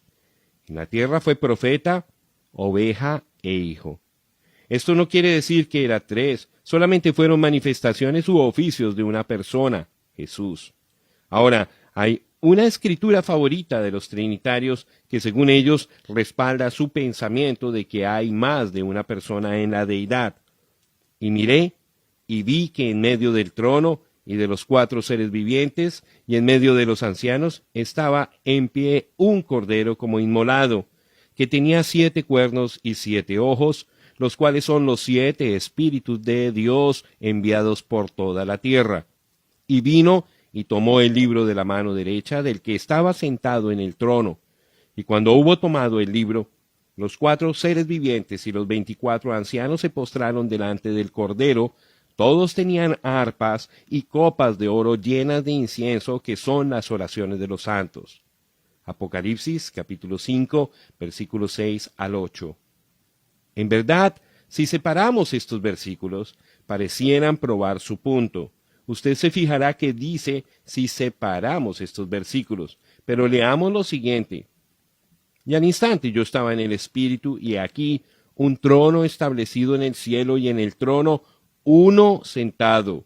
En la tierra fue profeta, oveja e hijo. Esto no quiere decir que era 3, solamente fueron manifestaciones u oficios de una persona, Jesús. Ahora, hay una escritura favorita de los trinitarios que según ellos respalda su pensamiento de que hay más de una persona en la deidad. Y miré y vi que en medio del trono y de los 4 seres vivientes y en medio de los ancianos estaba en pie un cordero como inmolado, que tenía 7 cuernos y 7 ojos, los cuales son los 7 espíritus de Dios enviados por toda la tierra. Y vino y tomó el libro de la mano derecha del que estaba sentado en el trono. Y cuando hubo tomado el libro, los 4 seres vivientes y los 24 ancianos se postraron delante del Cordero. Todos tenían arpas y copas de oro llenas de incienso, que son las oraciones de los santos. Apocalipsis capítulo 5, versículos 6 al 8. En verdad, si separamos estos versículos, parecieran probar su punto. Usted se fijará que dice si separamos estos versículos, pero leamos lo siguiente. Y al instante yo estaba en el Espíritu, y aquí un trono establecido en el cielo, y en el trono uno sentado.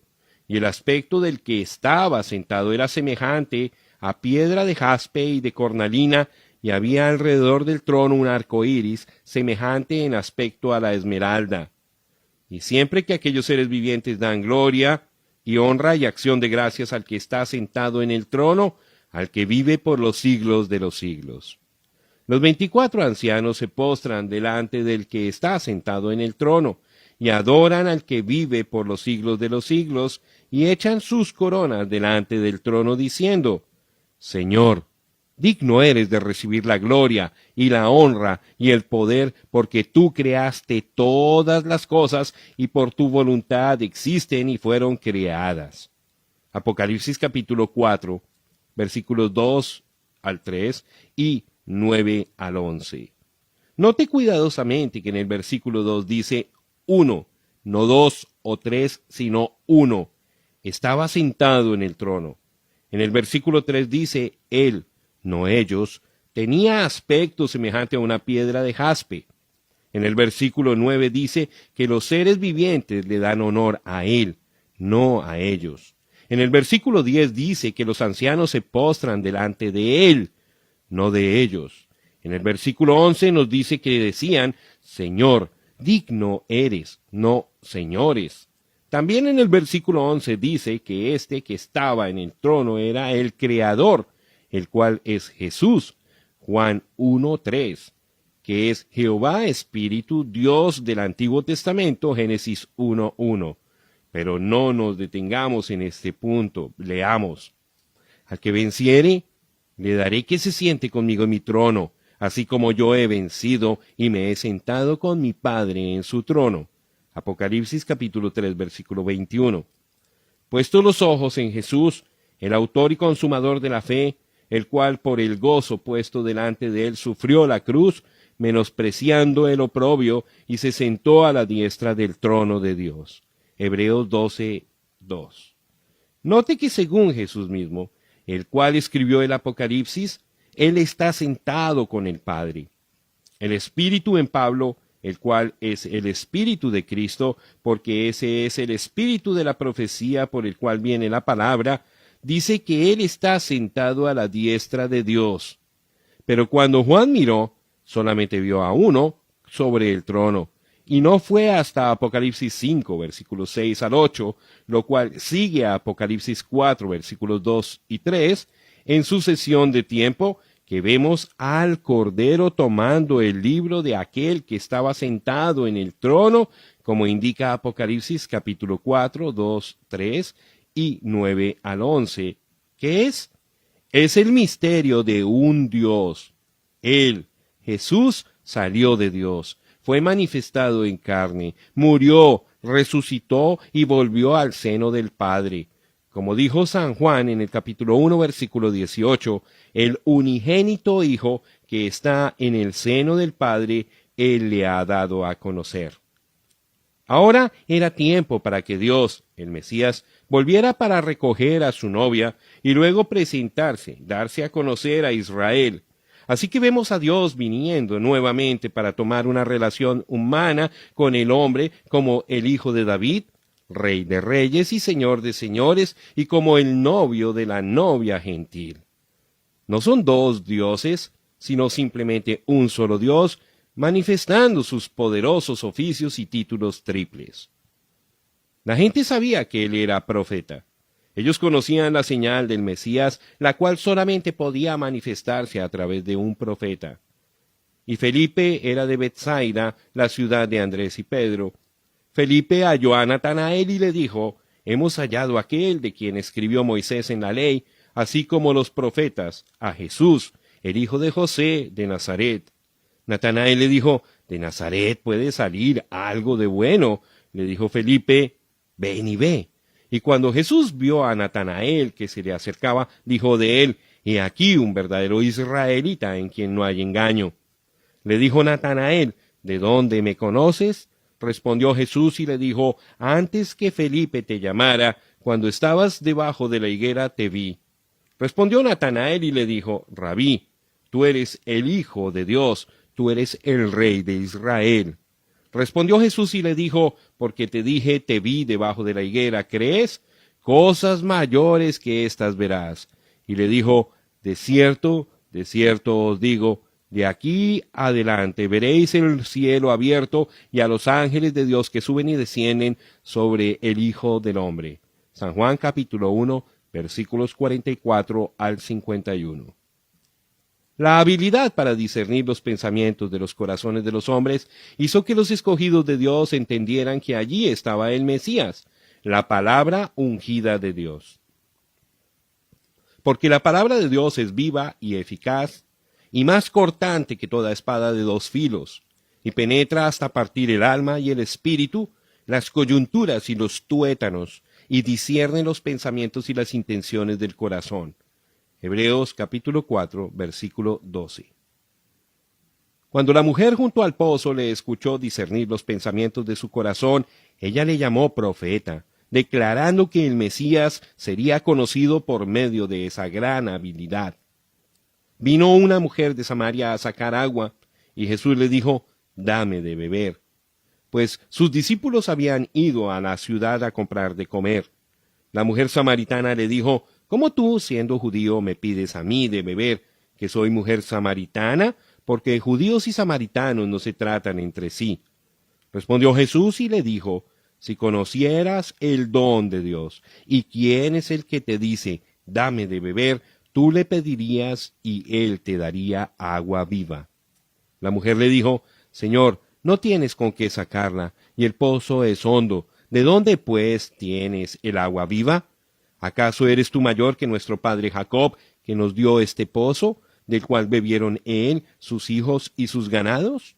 Y el aspecto del que estaba sentado era semejante a piedra de jaspe y de cornalina, y había alrededor del trono un arco iris, semejante en aspecto a la esmeralda. Y siempre que aquellos seres vivientes dan gloria y honra y acción de gracias al que está sentado en el trono, al que vive por los siglos de los siglos. Los 24 ancianos se postran delante del que está sentado en el trono, y adoran al que vive por los siglos de los siglos, y echan sus coronas delante del trono, diciendo, Señor, digno eres de recibir la gloria y la honra y el poder, porque tú creaste todas las cosas y por tu voluntad existen y fueron creadas. Apocalipsis capítulo 4, versículos 2 al 3 y 9 al 11. Note cuidadosamente que en el versículo 2 dice 1, no 2 o 3, sino 1. Estaba sentado en el trono. En el versículo 3 dice él, no ellos, tenía aspecto semejante a una piedra de jaspe. En el versículo 9 dice que los seres vivientes le dan honor a Él, no a ellos. En el versículo 10 dice que los ancianos se postran delante de Él, no de ellos. En el versículo 11 nos dice que decían, Señor, digno eres, no señores. También en el versículo 11 dice que este que estaba en el trono era el Creador, el cual es Jesús, Juan 1:3, que es Jehová Espíritu, Dios del Antiguo Testamento, Génesis 1:1. Pero no nos detengamos en este punto, leamos. Al que venciere, le daré que se siente conmigo en mi trono, así como yo he vencido y me he sentado con mi Padre en su trono. Apocalipsis capítulo 3, versículo 21. Puestos los ojos en Jesús, el autor y consumador de la fe, el cual por el gozo puesto delante de él sufrió la cruz, menospreciando el oprobio, y se sentó a la diestra del trono de Dios. Hebreos 12:2. Note que según Jesús mismo, el cual escribió el Apocalipsis, él está sentado con el Padre. El Espíritu en Pablo, el cual es el Espíritu de Cristo, porque ese es el Espíritu de la profecía por el cual viene la palabra, dice que él está sentado a la diestra de Dios. Pero cuando Juan miró, solamente vio a uno sobre el trono, y no fue hasta Apocalipsis 5, versículos 6 al 8, lo cual sigue a Apocalipsis 4, versículos 2 y 3, en sucesión de tiempo, que vemos al Cordero tomando el libro de aquel que estaba sentado en el trono, como indica Apocalipsis capítulo 4, 2, 3 y 9 al 11. ¿Qué es? Es el misterio de un Dios. Él, Jesús, salió de Dios, fue manifestado en carne, murió, resucitó y volvió al seno del Padre. Como dijo San Juan en el capítulo 1, versículo 18, el unigénito Hijo que está en el seno del Padre, Él le ha dado a conocer. Ahora era tiempo para que Dios, el Mesías, volviera para recoger a su novia y luego presentarse, darse a conocer a Israel. Así que vemos a Dios viniendo nuevamente para tomar una relación humana con el hombre como el hijo de David, Rey de reyes y Señor de señores, y como el novio de la novia gentil. No son dos dioses, sino simplemente un solo Dios, manifestando sus poderosos oficios y títulos triples. La gente sabía que él era profeta. Ellos conocían la señal del Mesías, la cual solamente podía manifestarse a través de un profeta. Y Felipe era de Betsaida, la ciudad de Andrés y Pedro. Felipe halló a Natanael y le dijo, hemos hallado a aquel de quien escribió Moisés en la ley, así como los profetas, a Jesús, el hijo de José de Nazaret. Natanael le dijo, de Nazaret puede salir algo de bueno. Le dijo Felipe, ven y ve. Y cuando Jesús vio a Natanael que se le acercaba, dijo de él, he aquí un verdadero israelita en quien no hay engaño. Le dijo Natanael, ¿de dónde me conoces? Respondió Jesús y le dijo, antes que Felipe te llamara, cuando estabas debajo de la higuera te vi. Respondió Natanael y le dijo, Rabí, tú eres el Hijo de Dios, tú eres el Rey de Israel. Respondió Jesús y le dijo, porque te dije, te vi debajo de la higuera, ¿crees? Cosas mayores que estas verás. Y le dijo, de cierto os digo, de aquí adelante veréis el cielo abierto y a los ángeles de Dios que suben y descienden sobre el Hijo del Hombre. San Juan capítulo 1, versículos 44 al 51. La habilidad para discernir los pensamientos de los corazones de los hombres hizo que los escogidos de Dios entendieran que allí estaba el Mesías, la palabra ungida de Dios. Porque la palabra de Dios es viva y eficaz, y más cortante que toda espada de dos filos, y penetra hasta partir el alma y el espíritu, las coyunturas y los tuétanos, y discierne los pensamientos y las intenciones del corazón. Hebreos capítulo 4, versículo 12. Cuando la mujer junto al pozo le escuchó discernir los pensamientos de su corazón, ella le llamó profeta, declarando que el Mesías sería conocido por medio de esa gran habilidad. Vino una mujer de Samaria a sacar agua, y Jesús le dijo, dame de beber. Pues sus discípulos habían ido a la ciudad a comprar de comer. La mujer samaritana le dijo, ¿cómo tú, siendo judío, me pides a mí de beber, que soy mujer samaritana? Porque judíos y samaritanos no se tratan entre sí. Respondió Jesús y le dijo, si conocieras el don de Dios, y quién es el que te dice, dame de beber, tú le pedirías y él te daría agua viva. La mujer le dijo, Señor, no tienes con qué sacarla, y el pozo es hondo. ¿De dónde, pues, tienes el agua viva? ¿Acaso eres tú mayor que nuestro padre Jacob, que nos dio este pozo, del cual bebieron él, sus hijos y sus ganados?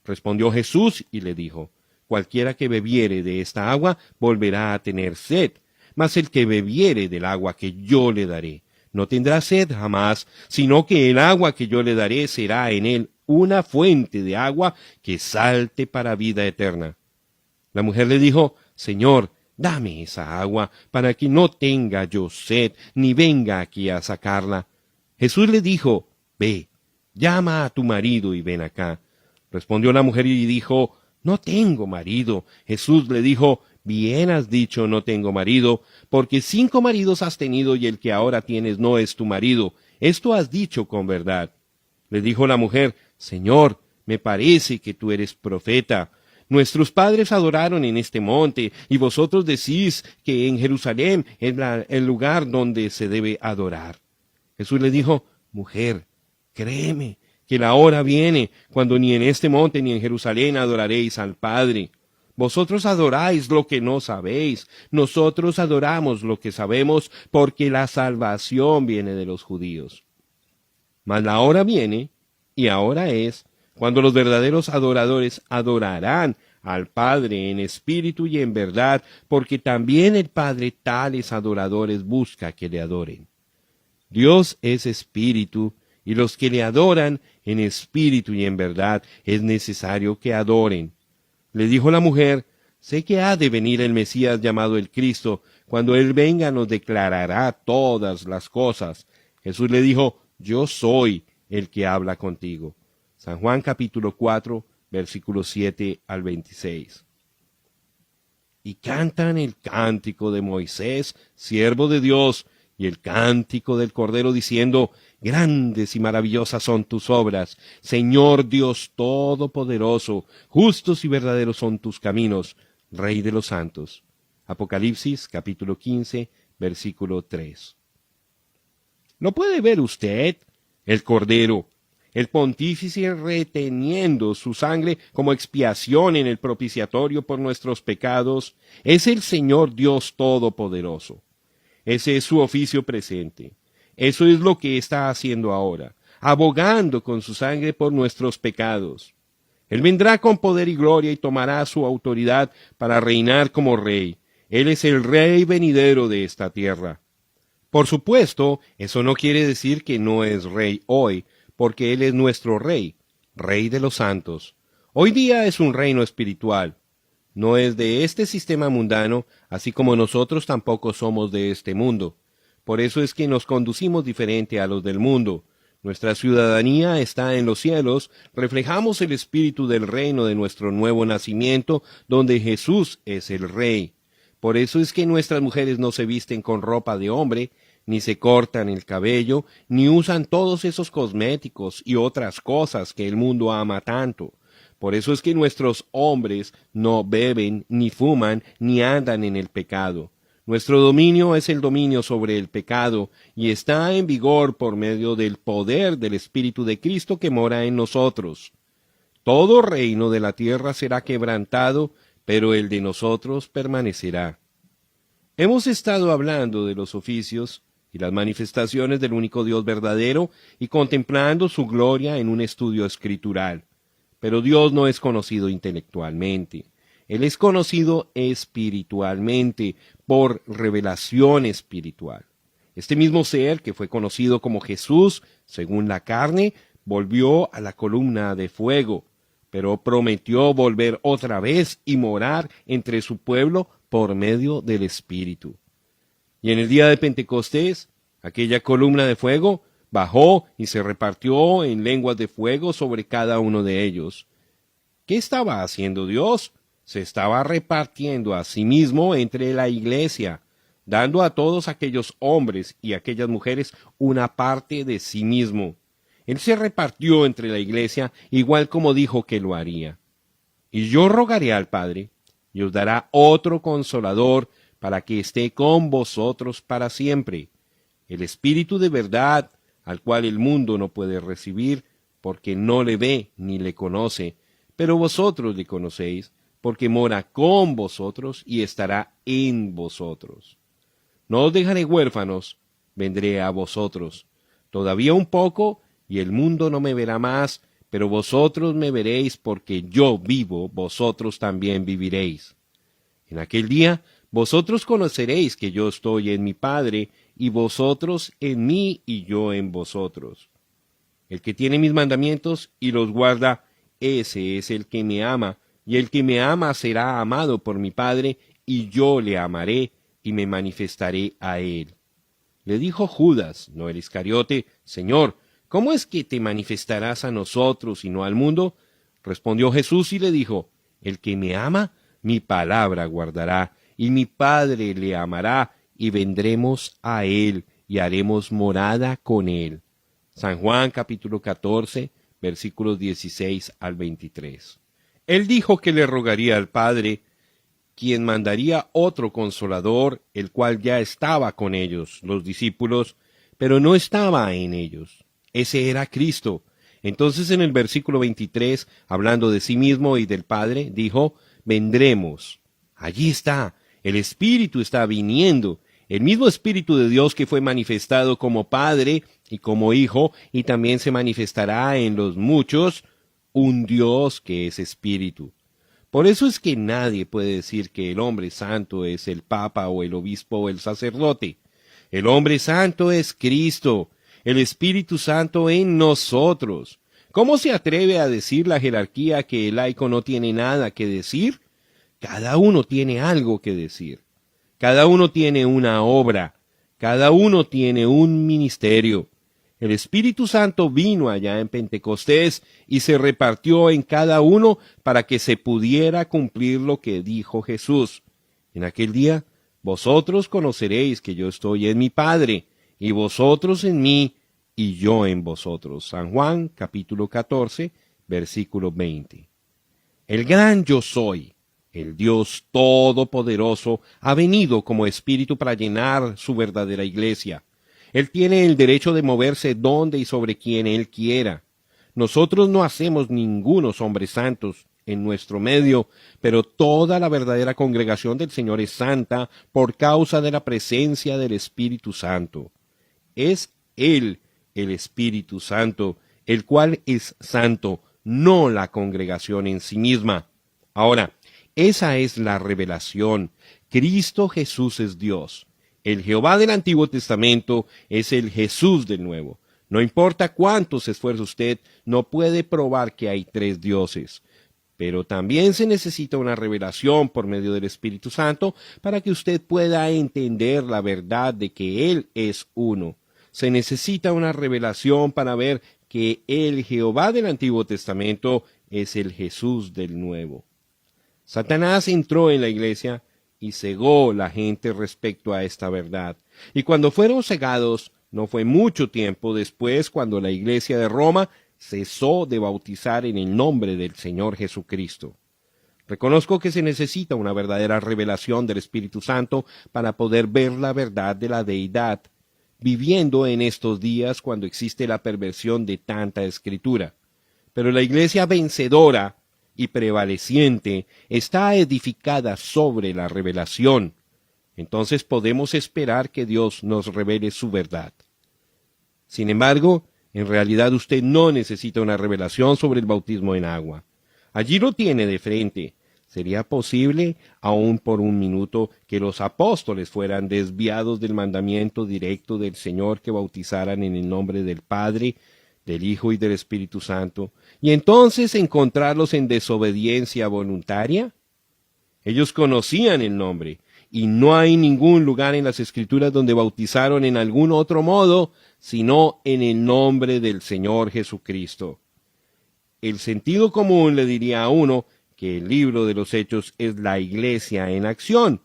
Respondió Jesús y le dijo, cualquiera que bebiere de esta agua volverá a tener sed, mas el que bebiere del agua que yo le daré, no tendrá sed jamás, sino que el agua que yo le daré será en él una fuente de agua que salte para vida eterna. La mujer le dijo, Señor, dame esa agua, para que no tenga yo sed, ni venga aquí a sacarla. Jesús le dijo, ve, llama a tu marido y ven acá. Respondió la mujer y dijo, no tengo marido. Jesús le dijo, bien has dicho, no tengo marido, porque 5 maridos has tenido y el que ahora tienes no es tu marido. Esto has dicho con verdad. Le dijo la mujer, Señor, me parece que tú eres profeta. Nuestros padres adoraron en este monte, y vosotros decís que en Jerusalén es el lugar donde se debe adorar. Jesús le dijo, mujer, créeme, que la hora viene, cuando ni en este monte ni en Jerusalén adoraréis al Padre. Vosotros adoráis lo que no sabéis, nosotros adoramos lo que sabemos, porque la salvación viene de los judíos. Mas la hora viene, y ahora es, cuando los verdaderos adoradores adorarán al Padre en espíritu y en verdad, porque también el Padre tales adoradores busca que le adoren. Dios es espíritu, y los que le adoran en espíritu y en verdad es necesario que adoren. Le dijo la mujer, sé que ha de venir el Mesías llamado el Cristo, cuando él venga nos declarará todas las cosas. Jesús le dijo, yo soy el que habla contigo. San Juan capítulo 4, versículos 7 al 26. Y cantan el cántico de Moisés, siervo de Dios, y el cántico del Cordero diciendo, grandes y maravillosas son tus obras, Señor Dios Todopoderoso, justos y verdaderos son tus caminos, Rey de los santos. Apocalipsis capítulo 15, versículo 3. ¿Lo puede ver usted? El Cordero, el pontífice reteniendo su sangre como expiación en el propiciatorio por nuestros pecados, es el Señor Dios Todopoderoso. Ese es su oficio presente. Eso es lo que está haciendo ahora, abogando con su sangre por nuestros pecados. Él vendrá con poder y gloria y tomará su autoridad para reinar como rey. Él es el rey venidero de esta tierra. Por supuesto, eso no quiere decir que no es rey hoy, porque Él es nuestro rey, rey de los santos. Hoy día es un reino espiritual. No es de este sistema mundano, así como nosotros tampoco somos de este mundo. Por eso es que nos conducimos diferente a los del mundo. Nuestra ciudadanía está en los cielos, reflejamos el espíritu del reino de nuestro nuevo nacimiento, donde Jesús es el Rey. Por eso es que nuestras mujeres no se visten con ropa de hombre, ni se cortan el cabello, ni usan todos esos cosméticos y otras cosas que el mundo ama tanto. Por eso es que nuestros hombres no beben, ni fuman, ni andan en el pecado. Nuestro dominio es el dominio sobre el pecado, y está en vigor por medio del poder del Espíritu de Cristo que mora en nosotros. Todo reino de la tierra será quebrantado, pero el de nosotros permanecerá. Hemos estado hablando de los oficios y las manifestaciones del único Dios verdadero y contemplando su gloria en un estudio escritural. Pero Dios no es conocido intelectualmente. Él es conocido espiritualmente, por revelación espiritual. Este mismo ser que fue conocido como Jesús, según la carne, volvió a la columna de fuego, pero prometió volver otra vez y morar entre su pueblo por medio del Espíritu. Y en el día de Pentecostés, aquella columna de fuego bajó y se repartió en lenguas de fuego sobre cada uno de ellos. ¿Qué estaba haciendo Dios? Se estaba repartiendo a sí mismo entre la iglesia, dando a todos aquellos hombres y aquellas mujeres una parte de sí mismo. Él se repartió entre la iglesia igual como dijo que lo haría. Y yo rogaré al Padre, y os dará otro consolador para que esté con vosotros para siempre, el Espíritu de verdad, al cual el mundo no puede recibir, porque no le ve ni le conoce, pero vosotros le conocéis, porque mora con vosotros y estará en vosotros. No os dejaré huérfanos, vendré a vosotros. Todavía un poco, y el mundo no me verá más, pero vosotros me veréis, porque yo vivo, vosotros también viviréis. En aquel día, vosotros conoceréis que yo estoy en mi Padre, y vosotros en mí, y yo en vosotros. El que tiene mis mandamientos y los guarda, ese es el que me ama, y el que me ama será amado por mi Padre, y yo le amaré, y me manifestaré a él. Le dijo Judas, no el Iscariote: Señor, ¿cómo es que te manifestarás a nosotros y no al mundo? Respondió Jesús y le dijo: El que me ama, mi palabra guardará, y mi Padre le amará, y vendremos a él, y haremos morada con él. San Juan capítulo 14, versículos 16 al 23. Él dijo que le rogaría al Padre, quien mandaría otro consolador, el cual ya estaba con ellos, los discípulos, pero no estaba en ellos. Ese era Cristo. Entonces en el versículo 23, hablando de sí mismo y del Padre, dijo: vendremos. Allí está, el Espíritu está viniendo, el mismo Espíritu de Dios que fue manifestado como Padre y como Hijo, y también se manifestará en los muchos, un Dios que es Espíritu. Por eso es que nadie puede decir que el hombre santo es el Papa o el obispo o el sacerdote. El hombre santo es Cristo, el Espíritu Santo en nosotros. ¿Cómo se atreve a decir la jerarquía que el laico no tiene nada que decir? Cada uno tiene algo que decir. Cada uno tiene una obra. Cada uno tiene un ministerio. El Espíritu Santo vino allá en Pentecostés y se repartió en cada uno para que se pudiera cumplir lo que dijo Jesús. En aquel día, vosotros conoceréis que yo estoy en mi Padre, y vosotros en mí, y yo en vosotros. San Juan, capítulo 14, versículo 20. El gran yo soy, el Dios Todopoderoso, ha venido como Espíritu para llenar su verdadera iglesia. Él tiene el derecho de moverse donde y sobre quien Él quiera. Nosotros no hacemos ningunos hombres santos en nuestro medio, pero toda la verdadera congregación del Señor es santa por causa de la presencia del Espíritu Santo. Es Él, el Espíritu Santo, el cual es santo, no la congregación en sí misma. Ahora, esa es la revelación. Cristo Jesús es Dios. El Jehová del Antiguo Testamento es el Jesús del Nuevo. No importa cuánto se esfuerce usted, no puede probar que hay tres dioses. Pero también se necesita una revelación por medio del Espíritu Santo para que usted pueda entender la verdad de que Él es uno. Se necesita una revelación para ver que el Jehová del Antiguo Testamento es el Jesús del Nuevo. Satanás entró en la iglesia y cegó la gente respecto a esta verdad. Y cuando fueron cegados, no fue mucho tiempo después cuando la iglesia de Roma cesó de bautizar en el nombre del Señor Jesucristo. Reconozco que se necesita una verdadera revelación del Espíritu Santo para poder ver la verdad de la deidad, viviendo en estos días cuando existe la perversión de tanta escritura. Pero la iglesia vencedora y prevaleciente está edificada sobre la revelación. Entonces podemos esperar que Dios nos revele su verdad. Sin embargo, en realidad usted no necesita una revelación sobre el bautismo en agua. Allí lo tiene de frente. ¿Sería posible, aun por un minuto, que los apóstoles fueran desviados del mandamiento directo del Señor que bautizaran en el nombre del Padre, del Hijo y del Espíritu Santo, y entonces encontrarlos en desobediencia voluntaria? Ellos conocían el nombre, y no hay ningún lugar en las Escrituras donde bautizaron en algún otro modo, sino en el nombre del Señor Jesucristo. el sentido común le diría a uno que el libro de los Hechos es la iglesia en acción.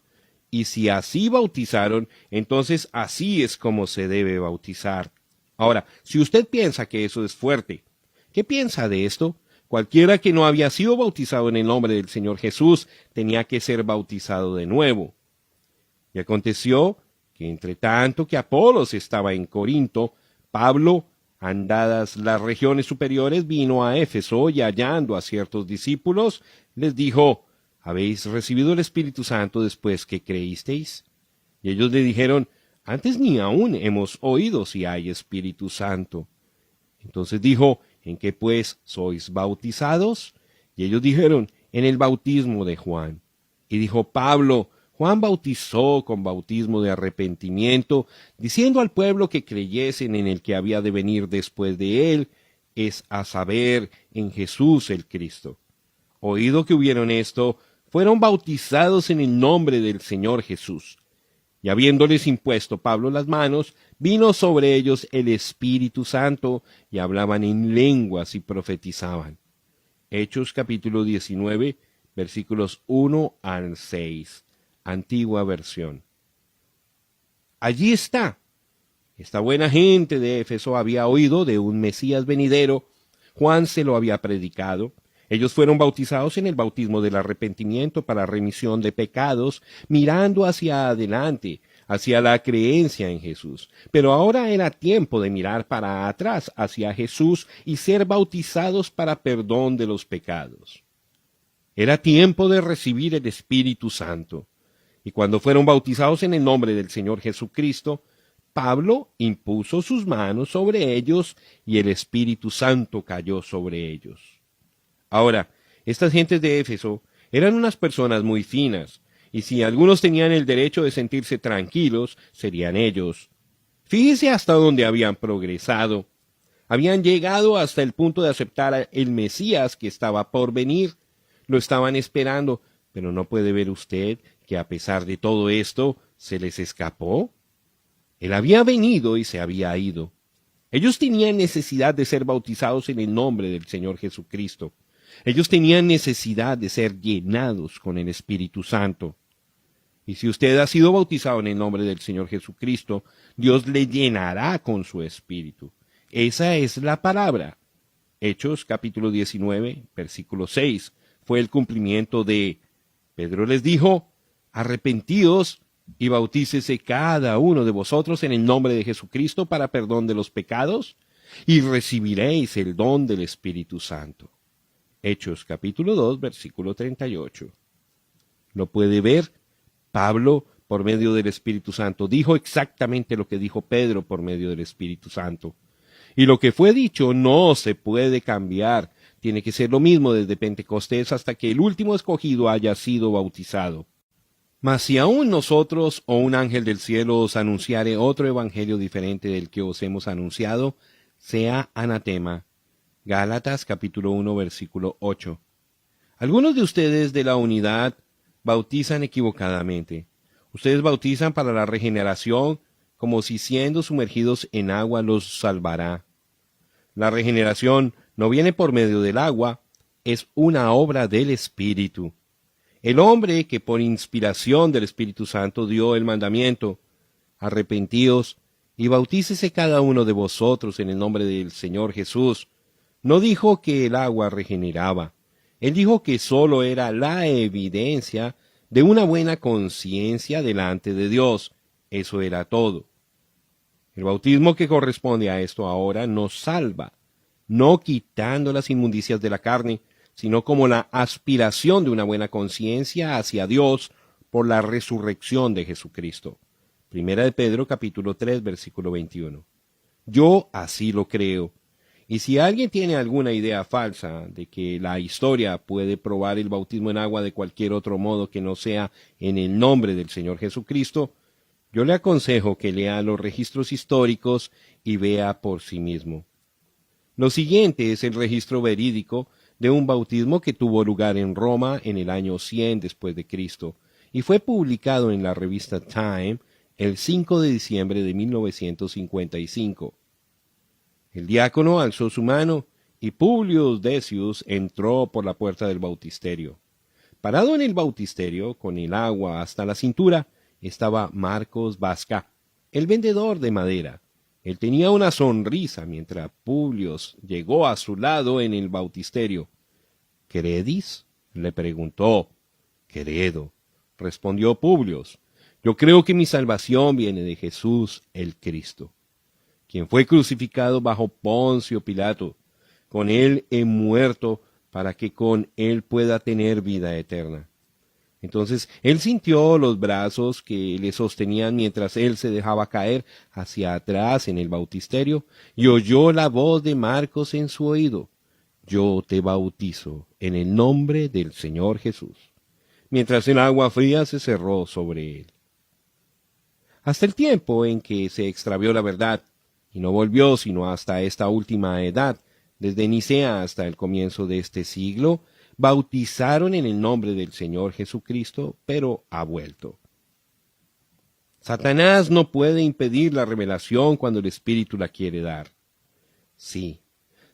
Y si así bautizaron, entonces así es como se debe bautizar. Ahora, si usted piensa que eso es fuerte, ¿qué piensa de esto? Cualquiera que no había sido bautizado en el nombre del Señor Jesús tenía que ser bautizado de nuevo. Y aconteció que entre tanto que Apolos estaba en Corinto, Pablo, andadas las regiones superiores, vino a Éfeso y hallando a ciertos discípulos, les dijo, ¿habéis recibido el Espíritu Santo después que creísteis? Y ellos le dijeron, antes ni aún hemos oído si hay Espíritu Santo. Entonces dijo, ¿en qué pues sois bautizados? Y ellos dijeron, en el bautismo de Juan. Y dijo Pablo, Juan bautizó con bautismo de arrepentimiento, diciendo al pueblo que creyesen en el que había de venir después de él, es a saber, en Jesús el Cristo. Oído que hubieron esto, fueron bautizados en el nombre del Señor Jesús. Y habiéndoles impuesto Pablo las manos, vino sobre ellos el Espíritu Santo, y hablaban en lenguas y profetizaban. Hechos capítulo 19, versículos 1 al 6. Antigua versión. Allí está. Esta buena gente de Éfeso había oído de un Mesías venidero. Juan se lo había predicado. Ellos fueron bautizados en el bautismo del arrepentimiento para remisión de pecados, mirando hacia adelante, hacia la creencia en Jesús. Pero ahora era tiempo de mirar para atrás, hacia Jesús, y ser bautizados para perdón de los pecados. Era tiempo de recibir el Espíritu Santo. Y cuando fueron bautizados en el nombre del Señor Jesucristo, Pablo impuso sus manos sobre ellos y el Espíritu Santo cayó sobre ellos. Ahora, estas gentes de Éfeso eran unas personas muy finas, y si algunos tenían el derecho de sentirse tranquilos, serían ellos. Fíjese hasta dónde habían progresado. Habían llegado hasta el punto de aceptar el Mesías que estaba por venir. Lo estaban esperando, pero ¿no puede ver usted que a pesar de todo esto se les escapó? Él había venido y se había ido. Ellos tenían necesidad de ser bautizados en el nombre del Señor Jesucristo. Ellos tenían necesidad de ser llenados con el Espíritu Santo. Y si usted ha sido bautizado en el nombre del Señor Jesucristo, Dios le llenará con su Espíritu. Esa es la palabra. Hechos capítulo 19, versículo 6. Fue el cumplimiento de Pedro les dijo, arrepentíos y bautícese cada uno de vosotros en el nombre de Jesucristo para perdón de los pecados, y recibiréis el don del Espíritu Santo. Hechos capítulo 2, versículo 38. ¿Lo puede ver? Pablo, por medio del Espíritu Santo, dijo exactamente lo que dijo Pedro por medio del Espíritu Santo. Y lo que fue dicho no se puede cambiar. Tiene que ser lo mismo desde Pentecostés hasta que el último escogido haya sido bautizado. Mas si aún nosotros o un ángel del cielo os anunciare otro evangelio diferente del que os hemos anunciado, sea anatema. Gálatas capítulo 1 versículo 8. Algunos de ustedes de la unidad bautizan equivocadamente. Ustedes bautizan para la regeneración como si siendo sumergidos en agua los salvará. La regeneración no viene por medio del agua, es una obra del Espíritu. El hombre que por inspiración del Espíritu Santo dio el mandamiento, arrepentíos y bautícese cada uno de vosotros en el nombre del Señor Jesús, no dijo que el agua regeneraba. Él dijo que sólo era la evidencia de una buena conciencia delante de Dios. Eso era todo. El bautismo que corresponde a esto ahora nos salva, no quitando las inmundicias de la carne, sino como la aspiración de una buena conciencia hacia Dios por la resurrección de Jesucristo. Primera de Pedro capítulo 3 versículo 21. Yo así lo creo. Y si alguien tiene alguna idea falsa de que la historia puede probar el bautismo en agua de cualquier otro modo que no sea en el nombre del Señor Jesucristo, yo le aconsejo que lea los registros históricos y vea por sí mismo. Lo siguiente es el registro verídico de un bautismo que tuvo lugar en Roma en el año 100 después de Cristo y fue publicado en la revista Time el 5 de diciembre de 1955. El diácono alzó su mano y Publio Decius entró por la puerta del bautisterio. Parado en el bautisterio, con el agua hasta la cintura, estaba Marcos Vasca, el vendedor de madera. Él tenía una sonrisa mientras Publio llegó a su lado en el bautisterio. —¿Credis? —le preguntó. —Credo —respondió Publio—. Yo creo que mi salvación viene de Jesús el Cristo, quien fue crucificado bajo Poncio Pilato. Con él he muerto para que con él pueda tener vida eterna. Entonces él sintió los brazos que le sostenían mientras él se dejaba caer hacia atrás en el bautisterio y oyó la voz de Marcos en su oído. Yo te bautizo en el nombre del Señor Jesús. Mientras el agua fría se cerró sobre él. Hasta el tiempo en que se extravió la verdad, y no volvió sino hasta esta última edad, desde Nicea hasta el comienzo de este siglo, bautizaron en el nombre del Señor Jesucristo, pero ha vuelto. Satanás no puede impedir la revelación cuando el Espíritu la quiere dar. Sí,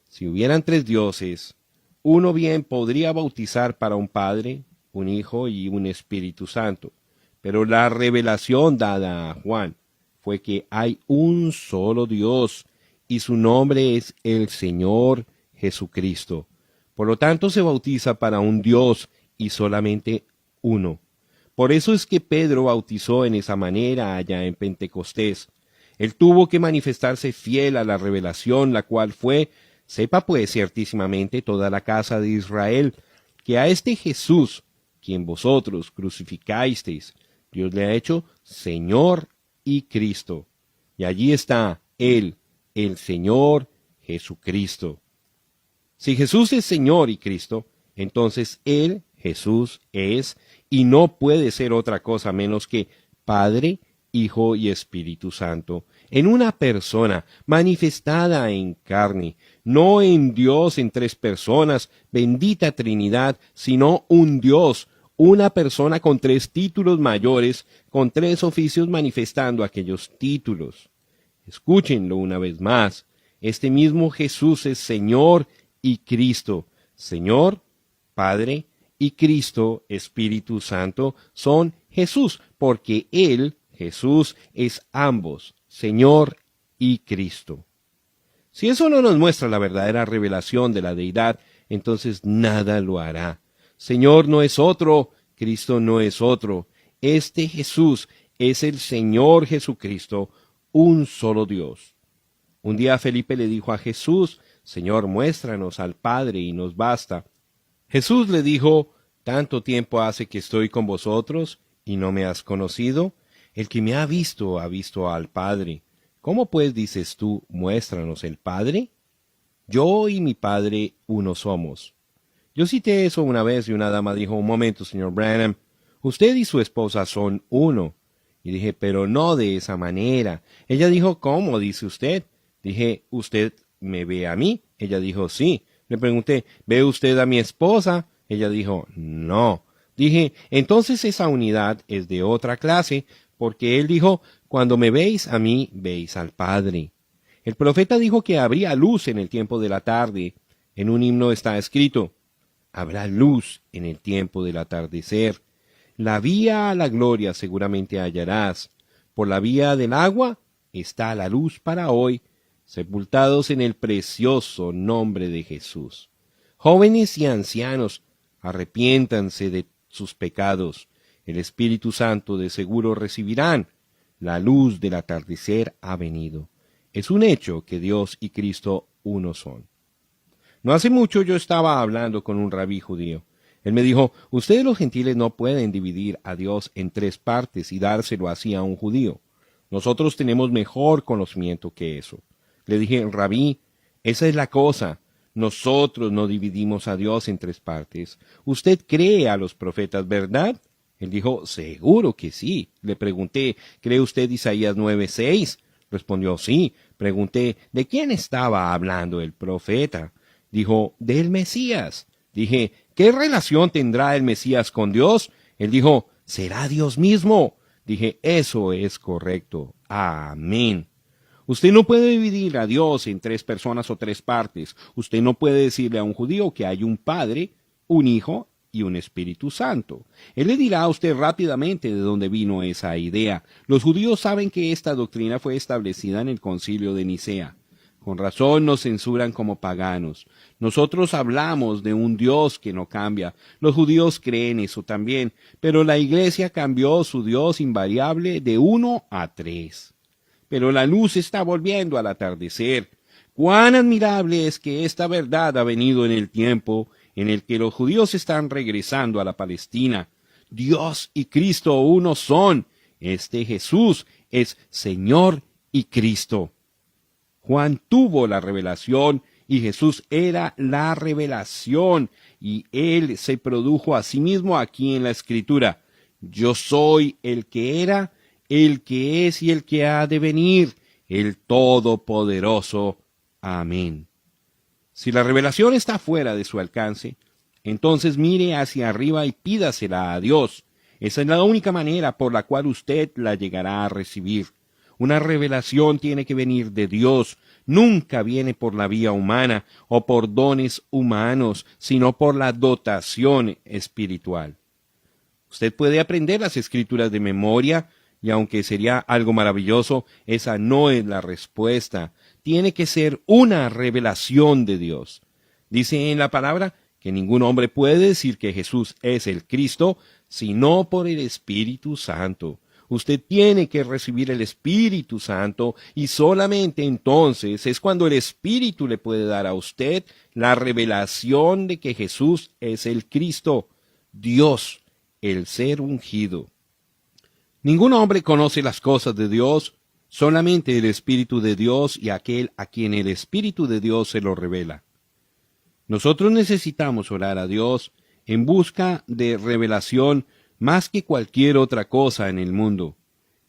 si hubieran 3 dioses, uno bien podría bautizar para un Padre, un Hijo y un Espíritu Santo, pero la revelación dada a Juan fue que hay un solo Dios, y su nombre es el Señor Jesucristo. Por lo tanto, se bautiza para un Dios y solamente uno. Por eso es que Pedro bautizó en esa manera allá en Pentecostés. Él tuvo que manifestarse fiel a la revelación, la cual fue, sepa pues ciertísimamente toda la casa de Israel, que a este Jesús, quien vosotros crucificasteis, Dios le ha hecho Señor y Cristo. Y allí está Él, el Señor Jesucristo. Si Jesús es Señor y Cristo, entonces Él, Jesús, es y no puede ser otra cosa menos que Padre, Hijo y Espíritu Santo, en una persona manifestada en carne, no en Dios en 3 personas, bendita Trinidad, sino un Dios, una persona con 3 títulos mayores, con 3 oficios manifestando aquellos títulos. Escúchenlo una vez más. Este mismo Jesús es Señor y Cristo. Señor, Padre, y Cristo, Espíritu Santo, son Jesús, porque Él, Jesús, es ambos, Señor y Cristo. Si eso no nos muestra la verdadera revelación de la deidad, entonces nada lo hará. Señor no es otro, Cristo no es otro. Este Jesús es el Señor Jesucristo, un solo Dios. Un día Felipe le dijo a Jesús, Señor, muéstranos al Padre y nos basta. Jesús le dijo, ¿tanto tiempo hace que estoy con vosotros y no me has conocido? El que me ha visto al Padre. ¿Cómo pues dices tú, muéstranos el Padre? Yo y mi Padre uno somos. Yo cité eso una vez y una dama dijo, un momento, señor Branham, usted y su esposa son uno. Y dije, pero no de esa manera. Ella dijo, ¿cómo dice usted? Dije, ¿usted me ve a mí? Ella dijo, sí. Le pregunté, ¿ve usted a mi esposa? Ella dijo, no. Dije, entonces esa unidad es de otra clase, porque él dijo, cuando me veis a mí, veis al Padre. El profeta dijo que habría luz en el tiempo de la tarde. En un himno está escrito, habrá luz en el tiempo del atardecer. La vía a la gloria seguramente hallarás. Por la vía del agua está la luz para hoy, sepultados en el precioso nombre de Jesús. Jóvenes y ancianos, arrepiéntanse de sus pecados. El Espíritu Santo de seguro recibirán. La luz del atardecer ha venido. Es un hecho que Dios y Cristo uno son. No hace mucho yo estaba hablando con un rabí judío. Él me dijo, ustedes los gentiles no pueden dividir a Dios en 3 partes y dárselo así a un judío. Nosotros tenemos mejor conocimiento que eso. Le dije, rabí, esa es la cosa. Nosotros no dividimos a Dios en 3 partes. Usted cree a los profetas, ¿verdad? Él dijo, seguro que sí. Le pregunté, ¿cree usted Isaías 9:6? Respondió, sí. Pregunté, ¿de quién estaba hablando el profeta? Dijo, del Mesías. Dije, ¿qué relación tendrá el Mesías con Dios? Él dijo, será Dios mismo. Dije, eso es correcto. Amén. Usted no puede dividir a Dios en tres personas o tres partes. Usted no puede decirle a un judío que hay un Padre, un Hijo y un Espíritu Santo. Él le dirá a usted rápidamente de dónde vino esa idea. Los judíos saben que esta doctrina fue establecida en el Concilio de Nicea. Con razón nos censuran como paganos. Nosotros hablamos de un Dios que no cambia. Los judíos creen eso también, pero la Iglesia cambió su Dios invariable de 1 a 3. Pero la luz está volviendo al atardecer. Cuán admirable es que esta verdad ha venido en el tiempo en el que los judíos están regresando a la Palestina. Dios y Cristo uno son. Este Jesús es Señor y Cristo. Juan tuvo la revelación y Jesús era la revelación y él se produjo a sí mismo aquí en la Escritura. Yo soy el que era, el que es y el que ha de venir, el Todopoderoso. Amén. Si la revelación está fuera de su alcance, entonces mire hacia arriba y pídasela a Dios. Esa es la única manera por la cual usted la llegará a recibir. Una revelación tiene que venir de Dios. Nunca viene por la vía humana o por dones humanos, sino por la dotación espiritual. Usted puede aprender las Escrituras de memoria, y aunque sería algo maravilloso, esa no es la respuesta. Tiene que ser una revelación de Dios. Dice en la palabra que ningún hombre puede decir que Jesús es el Cristo, sino por el Espíritu Santo. Usted tiene que recibir el Espíritu Santo y solamente entonces es cuando el Espíritu le puede dar a usted la revelación de que Jesús es el Cristo, Dios, el ser ungido. Ningún hombre conoce las cosas de Dios, solamente el Espíritu de Dios y aquel a quien el Espíritu de Dios se lo revela. Nosotros necesitamos orar a Dios en busca de revelación más que cualquier otra cosa en el mundo.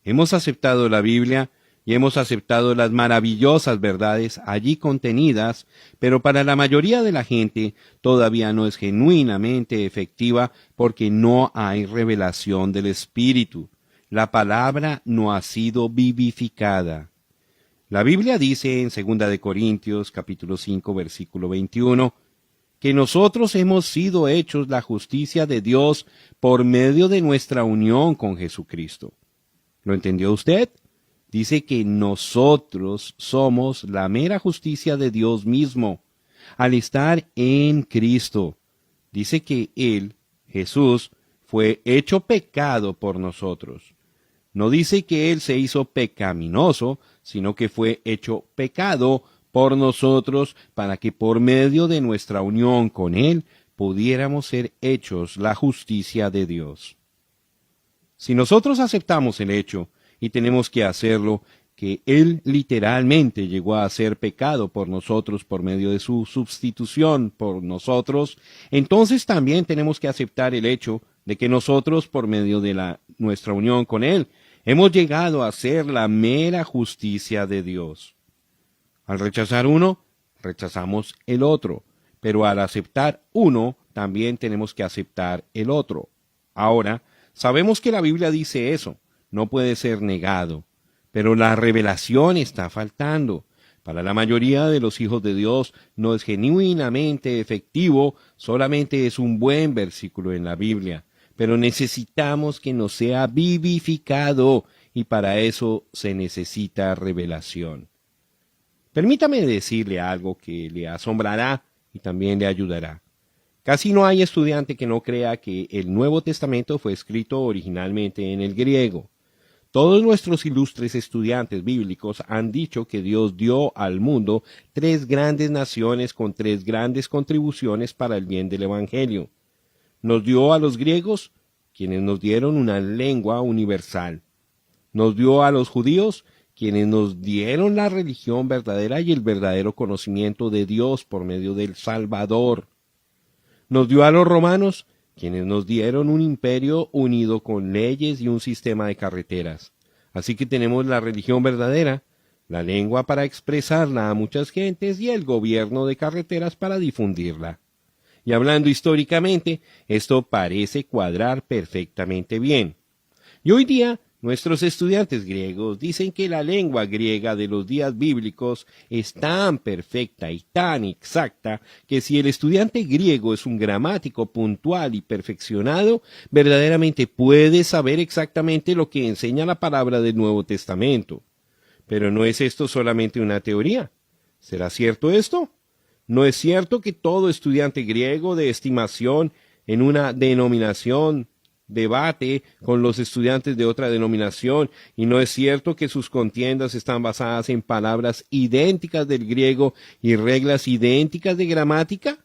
Hemos aceptado la Biblia y hemos aceptado las maravillosas verdades allí contenidas, pero para la mayoría de la gente todavía no es genuinamente efectiva porque no hay revelación del Espíritu. La palabra no ha sido vivificada. La Biblia dice en 2 de Corintios capítulo 5 versículo 21 que nosotros hemos sido hechos la justicia de Dios por medio de nuestra unión con Jesucristo. ¿Lo entendió usted? Dice que nosotros somos la mera justicia de Dios mismo, al estar en Cristo. Dice que Él, Jesús, fue hecho pecado por nosotros. No dice que Él se hizo pecaminoso, sino que fue hecho pecado por nosotros para que por medio de nuestra unión con Él pudiéramos ser hechos la justicia de Dios. Si nosotros aceptamos el hecho, y tenemos que hacerlo, que Él literalmente llegó a ser pecado por nosotros por medio de su sustitución por nosotros, entonces también tenemos que aceptar el hecho de que nosotros, por medio de nuestra unión con Él, hemos llegado a ser la mera justicia de Dios. Al rechazar uno, rechazamos el otro, pero al aceptar uno, también tenemos que aceptar el otro. Ahora, sabemos que la Biblia dice eso, no puede ser negado, pero la revelación está faltando. Para la mayoría de los hijos de Dios no es genuinamente efectivo, solamente es un buen versículo en la Biblia, pero necesitamos que nos sea vivificado y para eso se necesita revelación. Permítame decirle algo que le asombrará y también le ayudará. Casi no hay estudiante que no crea que el Nuevo Testamento fue escrito originalmente en el griego. Todos nuestros ilustres estudiantes bíblicos han dicho que Dios dio al mundo 3 grandes naciones con 3 grandes contribuciones para el bien del Evangelio. Nos dio a los griegos, quienes nos dieron una lengua universal. Nos dio a los judíos, quienes nos dieron la religión verdadera y el verdadero conocimiento de Dios por medio del Salvador. Nos dio a los romanos, quienes nos dieron un imperio unido con leyes y un sistema de carreteras. Así que tenemos la religión verdadera, la lengua para expresarla a muchas gentes y el gobierno de carreteras para difundirla. Y hablando históricamente, esto parece cuadrar perfectamente bien. Y hoy día Nuestros estudiantes griegos dicen que la lengua griega de los días bíblicos es tan perfecta y tan exacta que si el estudiante griego es un gramático puntual y perfeccionado, verdaderamente puede saber exactamente lo que enseña la palabra del Nuevo Testamento. Pero ¿no es esto solamente una teoría? ¿Será cierto esto? ¿No es cierto que todo estudiante griego de estimación en una denominación debate con los estudiantes de otra denominación, y no es cierto que sus contiendas están basadas en palabras idénticas del griego y reglas idénticas de gramática?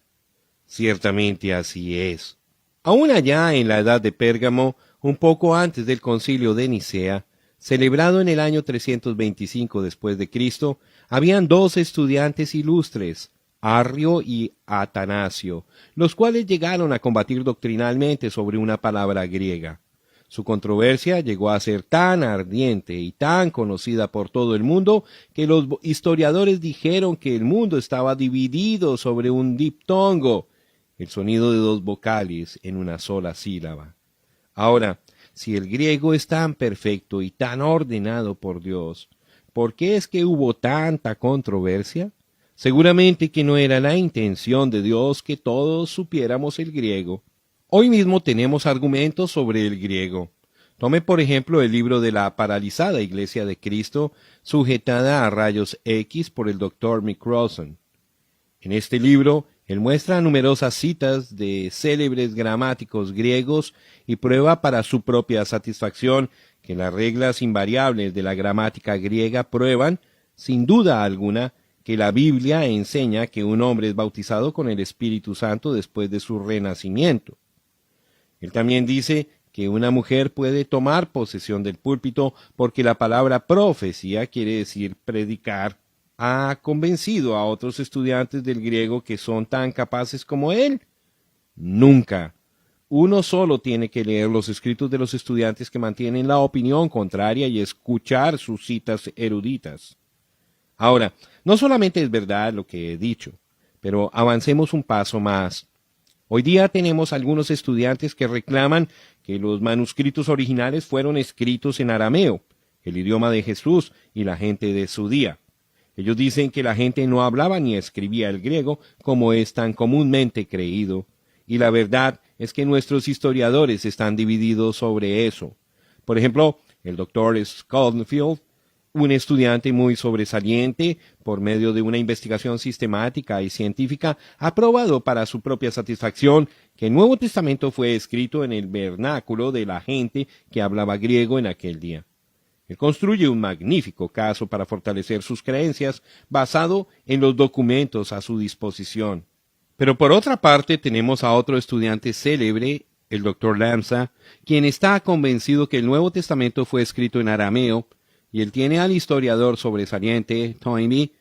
Ciertamente así es. Aún allá en la edad de Pérgamo, un poco antes del concilio de Nicea, celebrado en el año 325 después de Cristo, habían dos estudiantes ilustres, Arrio y Atanasio, los cuales llegaron a combatir doctrinalmente sobre una palabra griega. Su controversia llegó a ser tan ardiente y tan conocida por todo el mundo que los historiadores dijeron que el mundo estaba dividido sobre un diptongo, el sonido de dos vocales en una sola sílaba. Ahora, si el griego es tan perfecto y tan ordenado por Dios, ¿por qué es que hubo tanta controversia? Seguramente que no era la intención de Dios que todos supiéramos el griego. Hoy mismo tenemos argumentos sobre el griego. Tome por ejemplo el libro de la paralizada Iglesia de Cristo, sujetada a rayos X por el Dr. Mick Rawson. En este libro, él muestra numerosas citas de célebres gramáticos griegos y prueba para su propia satisfacción que las reglas invariables de la gramática griega prueban, sin duda alguna, que la Biblia enseña que un hombre es bautizado con el Espíritu Santo después de su renacimiento. Él también dice que una mujer puede tomar posesión del púlpito porque la palabra profecía quiere decir predicar. ¿Ha convencido a otros estudiantes del griego que son tan capaces como él? Nunca. Uno solo tiene que leer los escritos de los estudiantes que mantienen la opinión contraria y escuchar sus citas eruditas. Ahora, no solamente es verdad lo que he dicho, pero avancemos un paso más. Hoy día tenemos algunos estudiantes que reclaman que los manuscritos originales fueron escritos en arameo, el idioma de Jesús y la gente de su día. Ellos dicen que la gente no hablaba ni escribía el griego como es tan comúnmente creído, y la verdad es que nuestros historiadores están divididos sobre eso. Por ejemplo, el doctor Schoenfield, un estudiante muy sobresaliente, por medio de una investigación sistemática y científica, ha probado para su propia satisfacción que el Nuevo Testamento fue escrito en el vernáculo de la gente que hablaba griego en aquel día. Él construye un magnífico caso para fortalecer sus creencias basado en los documentos a su disposición. Pero por otra parte tenemos a otro estudiante célebre, el Dr. Lamsa, quien está convencido que el Nuevo Testamento fue escrito en arameo, y él tiene al historiador sobresaliente, Toynbee,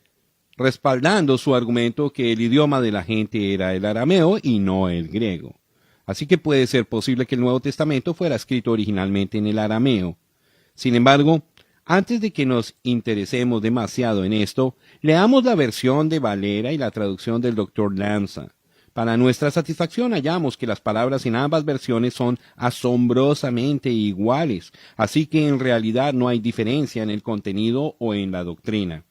respaldando su argumento que el idioma de la gente era el arameo y no el griego. Así que puede ser posible que el Nuevo Testamento fuera escrito originalmente en el arameo. Sin embargo, antes de que nos interesemos demasiado en esto, leamos la versión de Valera y la traducción del Dr. Lamsa. Para nuestra satisfacción hallamos que las palabras en ambas versiones son asombrosamente iguales, así que en realidad no hay diferencia en el contenido o en la doctrina.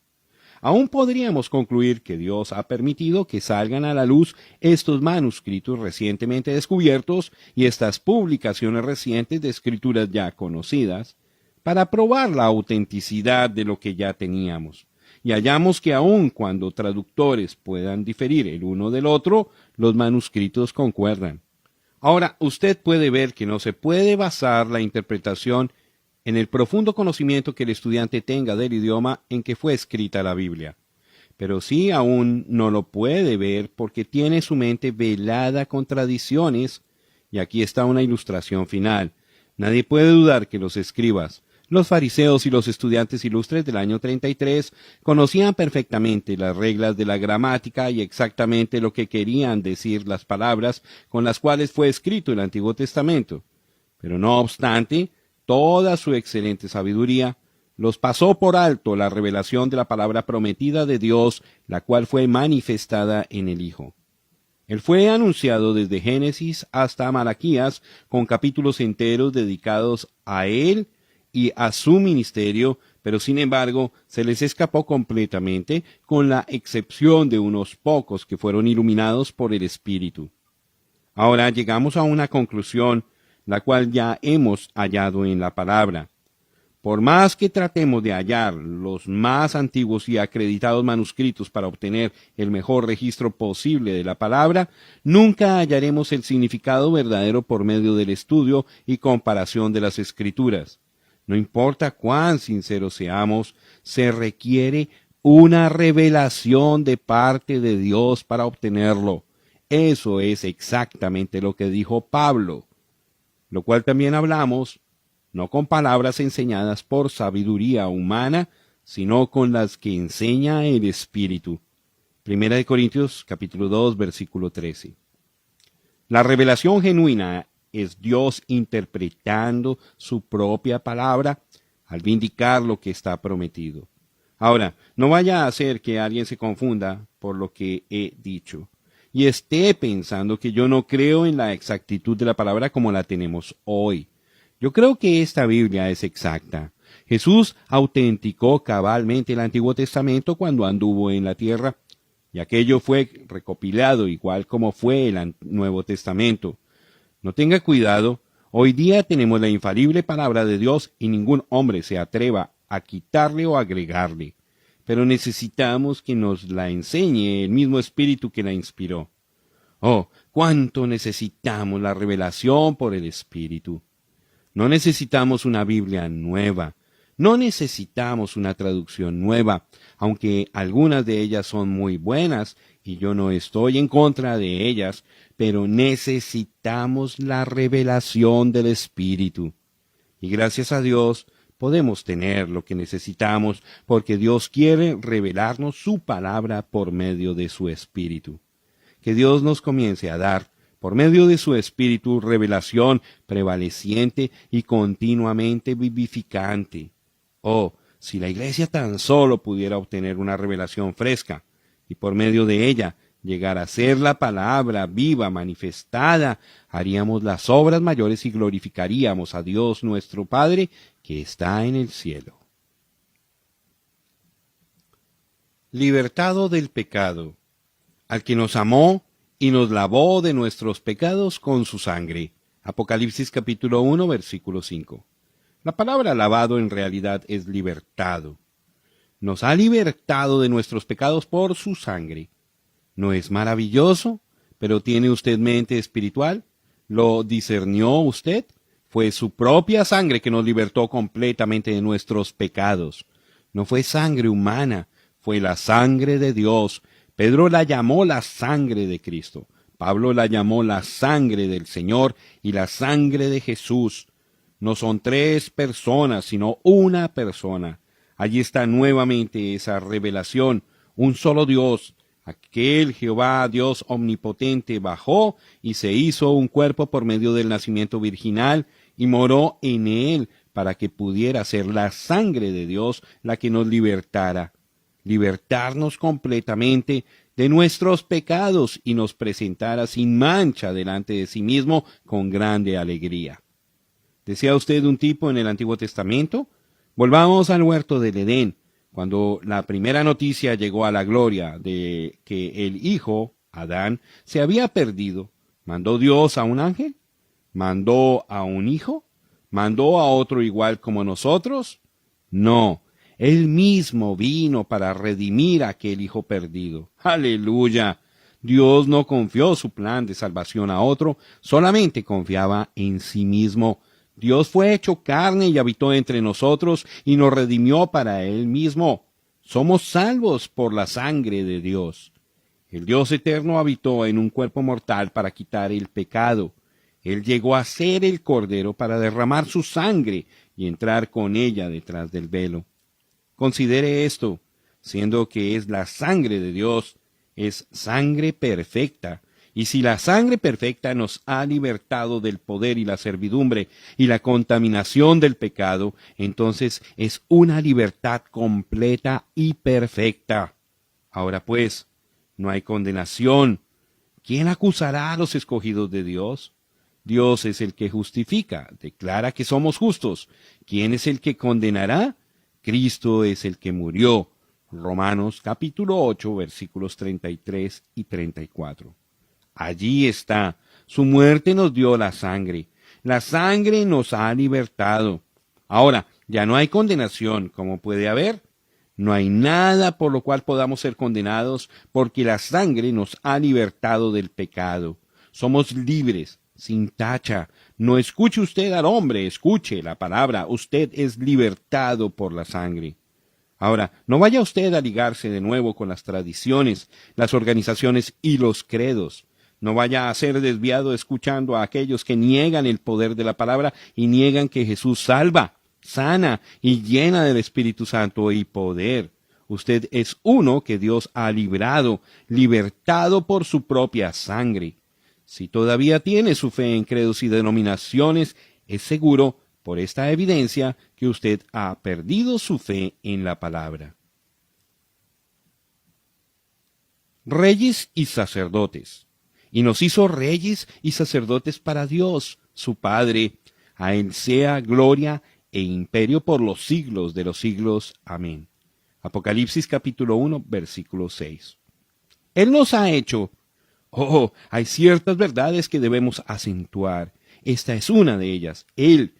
Aún podríamos concluir que Dios ha permitido que salgan a la luz estos manuscritos recientemente descubiertos y estas publicaciones recientes de escrituras ya conocidas, para probar la autenticidad de lo que ya teníamos. Y hallamos que aun cuando traductores puedan diferir el uno del otro, los manuscritos concuerdan. Ahora, usted puede ver que no se puede basar la interpretación en el profundo conocimiento que el estudiante tenga del idioma en que fue escrita la Biblia. Pero sí aún no lo puede ver porque tiene su mente velada con tradiciones, y aquí está una ilustración final. Nadie puede dudar que los escribas, los fariseos y los estudiantes ilustres del año 33 conocían perfectamente las reglas de la gramática y exactamente lo que querían decir las palabras con las cuales fue escrito el Antiguo Testamento. Pero no obstante, toda su excelente sabiduría los pasó por alto la revelación de la palabra prometida de Dios, la cual fue manifestada en el Hijo. Él fue anunciado desde Génesis hasta Malaquías, con capítulos enteros dedicados a él y a su ministerio, pero sin embargo se les escapó completamente, con la excepción de unos pocos que fueron iluminados por el Espíritu. Ahora llegamos a una conclusión, la cual ya hemos hallado en la palabra. Por más que tratemos de hallar los más antiguos y acreditados manuscritos para obtener el mejor registro posible de la palabra, nunca hallaremos el significado verdadero por medio del estudio y comparación de las Escrituras. No importa cuán sinceros seamos, se requiere una revelación de parte de Dios para obtenerlo. Eso es exactamente lo que dijo Pablo, lo cual también hablamos, no con palabras enseñadas por sabiduría humana, sino con las que enseña el Espíritu. Primera de Corintios, capítulo 2, versículo 13. La revelación genuina es Dios interpretando su propia palabra al vindicar lo que está prometido. Ahora, no vaya a ser que alguien se confunda por lo que he dicho y esté pensando que yo no creo en la exactitud de la palabra como la tenemos hoy. Yo creo que esta Biblia es exacta. Jesús autenticó cabalmente el Antiguo Testamento cuando anduvo en la tierra, y aquello fue recopilado igual como fue el Nuevo Testamento. No tenga cuidado, hoy día tenemos la infalible palabra de Dios y ningún hombre se atreva a quitarle o agregarle. Pero necesitamos que nos la enseñe el mismo Espíritu que la inspiró. Oh, cuánto necesitamos la revelación por el Espíritu. No necesitamos una Biblia nueva, no necesitamos una traducción nueva, aunque algunas de ellas son muy buenas y yo no estoy en contra de ellas, pero necesitamos la revelación del Espíritu. Y gracias a Dios podemos tener lo que necesitamos porque Dios quiere revelarnos su palabra por medio de su Espíritu. Que Dios nos comience a dar por medio de su Espíritu, revelación prevaleciente y continuamente vivificante. Oh, si la Iglesia tan solo pudiera obtener una revelación fresca, y por medio de ella llegar a ser la palabra viva, manifestada, haríamos las obras mayores y glorificaríamos a Dios nuestro Padre, que está en el cielo. Libertado del pecado, al que nos amó y nos lavó de nuestros pecados con su sangre. Apocalipsis capítulo 1, versículo 5. La palabra lavado en realidad es libertado. Nos ha libertado de nuestros pecados por su sangre. ¿No es maravilloso? ¿Pero tiene usted mente espiritual? ¿Lo discernió usted? Fue su propia sangre que nos libertó completamente de nuestros pecados. No fue sangre humana, fue la sangre de Dios. Pedro la llamó la sangre de Cristo. Pablo la llamó la sangre del Señor y la sangre de Jesús. No son tres personas, sino una persona. Allí está nuevamente esa revelación. Un solo Dios, aquel Jehová, Dios omnipotente, bajó y se hizo un cuerpo por medio del nacimiento virginal y moró en él para que pudiera ser la sangre de Dios la que nos libertara. Libertarnos completamente de nuestros pecados y nos presentara sin mancha delante de sí mismo con grande alegría. ¿Desea usted un tipo en el Antiguo Testamento? Volvamos al huerto del Edén, cuando la primera noticia llegó a la gloria de que el hijo, Adán, se había perdido. ¿Mandó Dios a un ángel? ¿Mandó a un hijo? ¿Mandó a otro igual como nosotros? No. Él mismo vino para redimir a aquel hijo perdido. ¡Aleluya! Dios no confió su plan de salvación a otro, solamente confiaba en sí mismo. Dios fue hecho carne y habitó entre nosotros y nos redimió para Él mismo. Somos salvos por la sangre de Dios. El Dios eterno habitó en un cuerpo mortal para quitar el pecado. Él llegó a ser el Cordero para derramar su sangre y entrar con ella detrás del velo. Considere esto, siendo que es la sangre de Dios, es sangre perfecta, y si la sangre perfecta nos ha libertado del poder y la servidumbre y la contaminación del pecado, entonces es una libertad completa y perfecta. Ahora pues, no hay condenación. ¿Quién acusará a los escogidos de Dios? Dios es el que justifica, declara que somos justos. ¿Quién es el que condenará? Cristo es el que murió. Romanos capítulo 8, versículos 33 y 34. Allí está. Su muerte nos dio la sangre. La sangre nos ha libertado. Ahora, ya no hay condenación, como puede haber. No hay nada por lo cual podamos ser condenados, porque la sangre nos ha libertado del pecado. Somos libres, sin tacha. No escuche usted al hombre, escuche la palabra. Usted es libertado por la sangre. Ahora, no vaya usted a ligarse de nuevo con las tradiciones, las organizaciones y los credos. No vaya a ser desviado escuchando a aquellos que niegan el poder de la palabra y niegan que Jesús salva, sana y llena del Espíritu Santo y poder. Usted es uno que Dios ha librado, libertado por su propia sangre. Si todavía tiene su fe en credos y denominaciones, es seguro, por esta evidencia, que usted ha perdido su fe en la palabra. Reyes y sacerdotes. Y nos hizo reyes y sacerdotes para Dios, su Padre. A Él sea gloria e imperio por los siglos de los siglos. Amén. Apocalipsis capítulo 1, versículo 6. Él nos ha hecho. Hay ciertas verdades que debemos acentuar. Esta es una de ellas. Él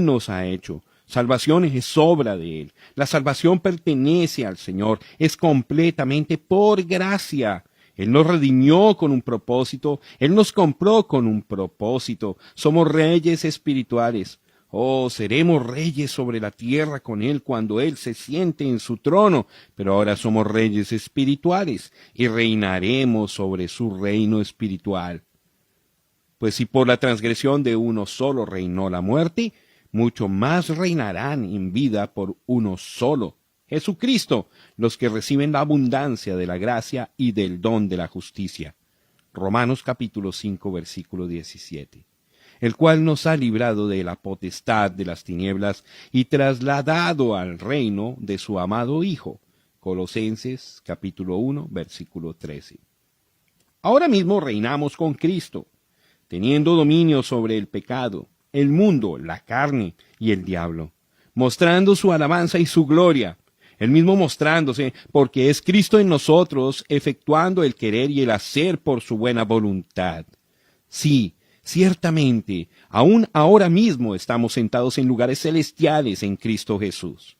nos ha hecho. Salvación es obra de Él. La salvación pertenece al Señor. Es completamente por gracia. Él nos redimió con un propósito. Él nos compró con un propósito. Somos reyes espirituales. Seremos reyes sobre la tierra con Él cuando Él se siente en su trono. Pero ahora somos reyes espirituales y reinaremos sobre su reino espiritual. Pues si por la transgresión de uno solo reinó la muerte, mucho más reinarán en vida por uno solo, Jesucristo, los que reciben la abundancia de la gracia y del don de la justicia. Romanos capítulo 5, versículo 17. El cual nos ha librado de la potestad de las tinieblas y trasladado al reino de su amado Hijo. Colosenses capítulo 1, versículo 13. Ahora mismo reinamos con Cristo, teniendo dominio sobre el pecado, el mundo, la carne y el diablo, mostrando su alabanza y su gloria, él mismo mostrándose, porque es Cristo en nosotros, efectuando el querer y el hacer por su buena voluntad. Sí, ciertamente, aún ahora mismo estamos sentados en lugares celestiales en Cristo Jesús.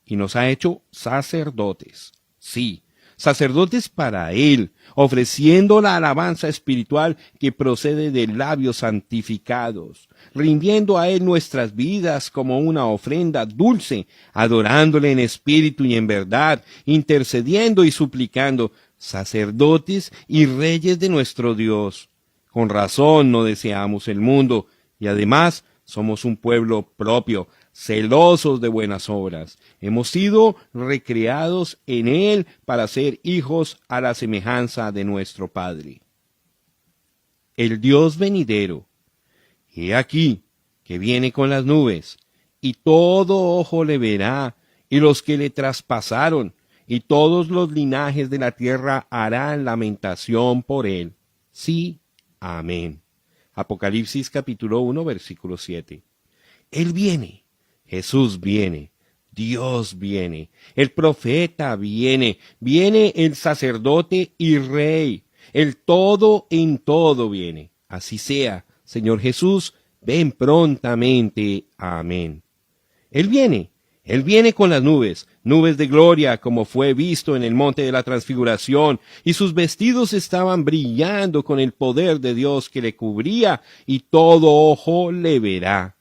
Y nos ha hecho sacerdotes, sí, sacerdotes para Él, ofreciendo la alabanza espiritual que procede de labios santificados, rindiendo a Él nuestras vidas como una ofrenda dulce, adorándole en espíritu y en verdad, intercediendo y suplicando, sacerdotes y reyes de nuestro Dios. Con razón no deseamos el mundo, y además somos un pueblo propio, celosos de buenas obras. Hemos sido recreados en Él para ser hijos a la semejanza de nuestro Padre. El Dios venidero. He aquí que viene con las nubes, y todo ojo le verá, y los que le traspasaron, y todos los linajes de la tierra harán lamentación por él. Sí, amén. Apocalipsis capítulo 1, versículo 7. Él viene. Jesús viene, Dios viene, el profeta viene, viene el sacerdote y rey, el todo en todo viene. Así sea, Señor Jesús, ven prontamente. Amén. Él viene con las nubes, nubes de gloria, como fue visto en el monte de la transfiguración, y sus vestidos estaban brillando con el poder de Dios que le cubría, y todo ojo le verá.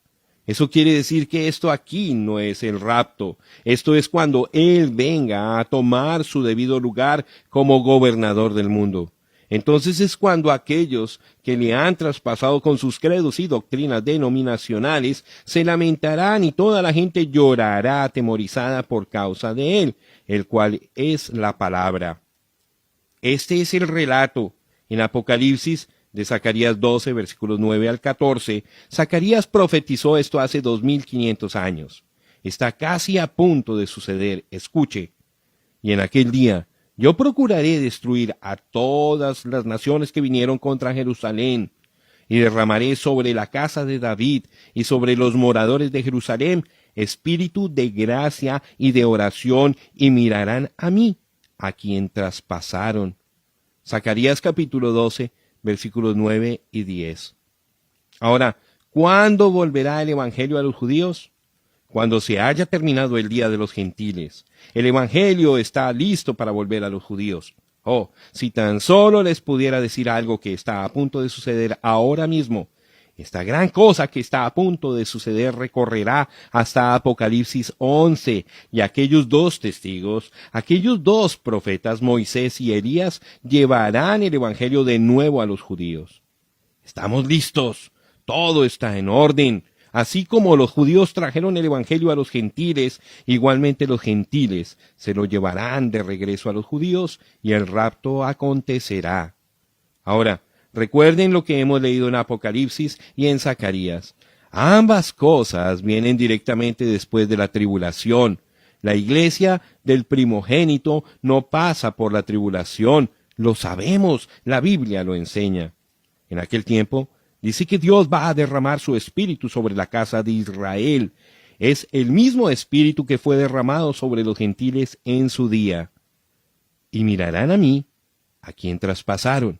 Eso quiere decir que esto aquí no es el rapto. Esto es cuando Él venga a tomar su debido lugar como gobernador del mundo. Entonces es cuando aquellos que le han traspasado con sus credos y doctrinas denominacionales se lamentarán y toda la gente llorará atemorizada por causa de Él, el cual es la palabra. Este es el relato en Apocalipsis de Zacarías 12, versículos 9 al 14, Zacarías profetizó esto hace 2500 años. Está casi a punto de suceder. Escuche. Y en aquel día yo procuraré destruir a todas las naciones que vinieron contra Jerusalén, y derramaré sobre la casa de David y sobre los moradores de Jerusalén espíritu de gracia y de oración, y mirarán a mí, a quien traspasaron. Zacarías capítulo 12, versículos 9 y 10. Ahora, ¿cuándo volverá el Evangelio a los judíos? Cuando se haya terminado el día de los gentiles. El Evangelio está listo para volver a los judíos. Oh, si tan solo les pudiera decir algo que está a punto de suceder ahora mismo. Esta gran cosa que está a punto de suceder recorrerá hasta Apocalipsis 11, y aquellos dos testigos, aquellos dos profetas, Moisés y Elías, llevarán el Evangelio de nuevo a los judíos. Estamos listos, todo está en orden. Así como los judíos trajeron el Evangelio a los gentiles, igualmente los gentiles se lo llevarán de regreso a los judíos, y el rapto acontecerá. Ahora, recuerden lo que hemos leído en Apocalipsis y en Zacarías. Ambas cosas vienen directamente después de la tribulación. La iglesia del primogénito no pasa por la tribulación. Lo sabemos, la Biblia lo enseña. En aquel tiempo, dice que Dios va a derramar su espíritu sobre la casa de Israel. Es el mismo espíritu que fue derramado sobre los gentiles en su día. Y mirarán a mí, a quien traspasaron,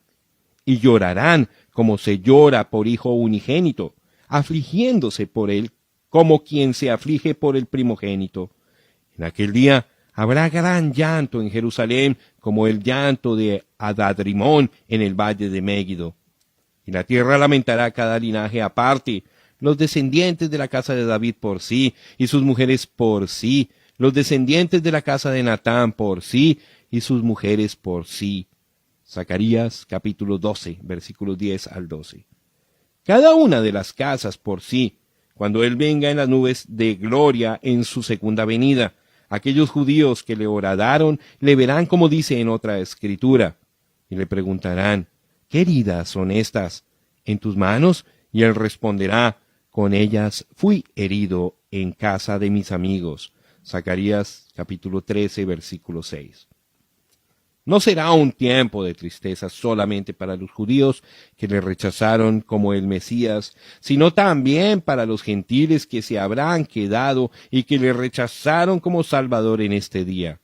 y llorarán como se llora por hijo unigénito, afligiéndose por él como quien se aflige por el primogénito. En aquel día habrá gran llanto en Jerusalén, como el llanto de Adadrimón en el valle de Megiddo. Y la tierra lamentará cada linaje aparte, los descendientes de la casa de David por sí, y sus mujeres por sí, los descendientes de la casa de Natán por sí, y sus mujeres por sí. Zacarías capítulo 12, versículos 10 al 12. Cada una de las casas por sí, cuando Él venga en las nubes de gloria en su segunda venida. Aquellos judíos que le horadaron le verán como dice en otra escritura, y le preguntarán, ¿qué heridas son estas en tus manos? Y él responderá, con ellas fui herido en casa de mis amigos. Zacarías capítulo 13, versículo 6. No será un tiempo de tristeza solamente para los judíos que le rechazaron como el Mesías, sino también para los gentiles que se habrán quedado y que le rechazaron como Salvador en este día.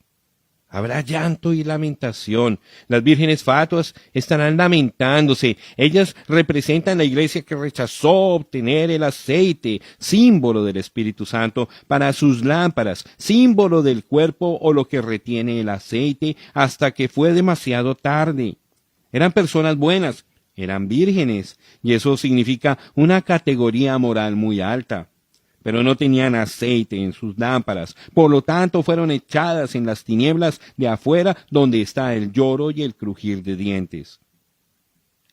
Habrá llanto y lamentación. Las vírgenes fatuas estarán lamentándose. Ellas representan la iglesia que rechazó obtener el aceite, símbolo del Espíritu Santo, para sus lámparas, símbolo del cuerpo o lo que retiene el aceite, hasta que fue demasiado tarde. Eran personas buenas, eran vírgenes, y eso significa una categoría moral muy alta. Pero no tenían aceite en sus lámparas, por lo tanto fueron echadas en las tinieblas de afuera, donde está el lloro y el crujir de dientes.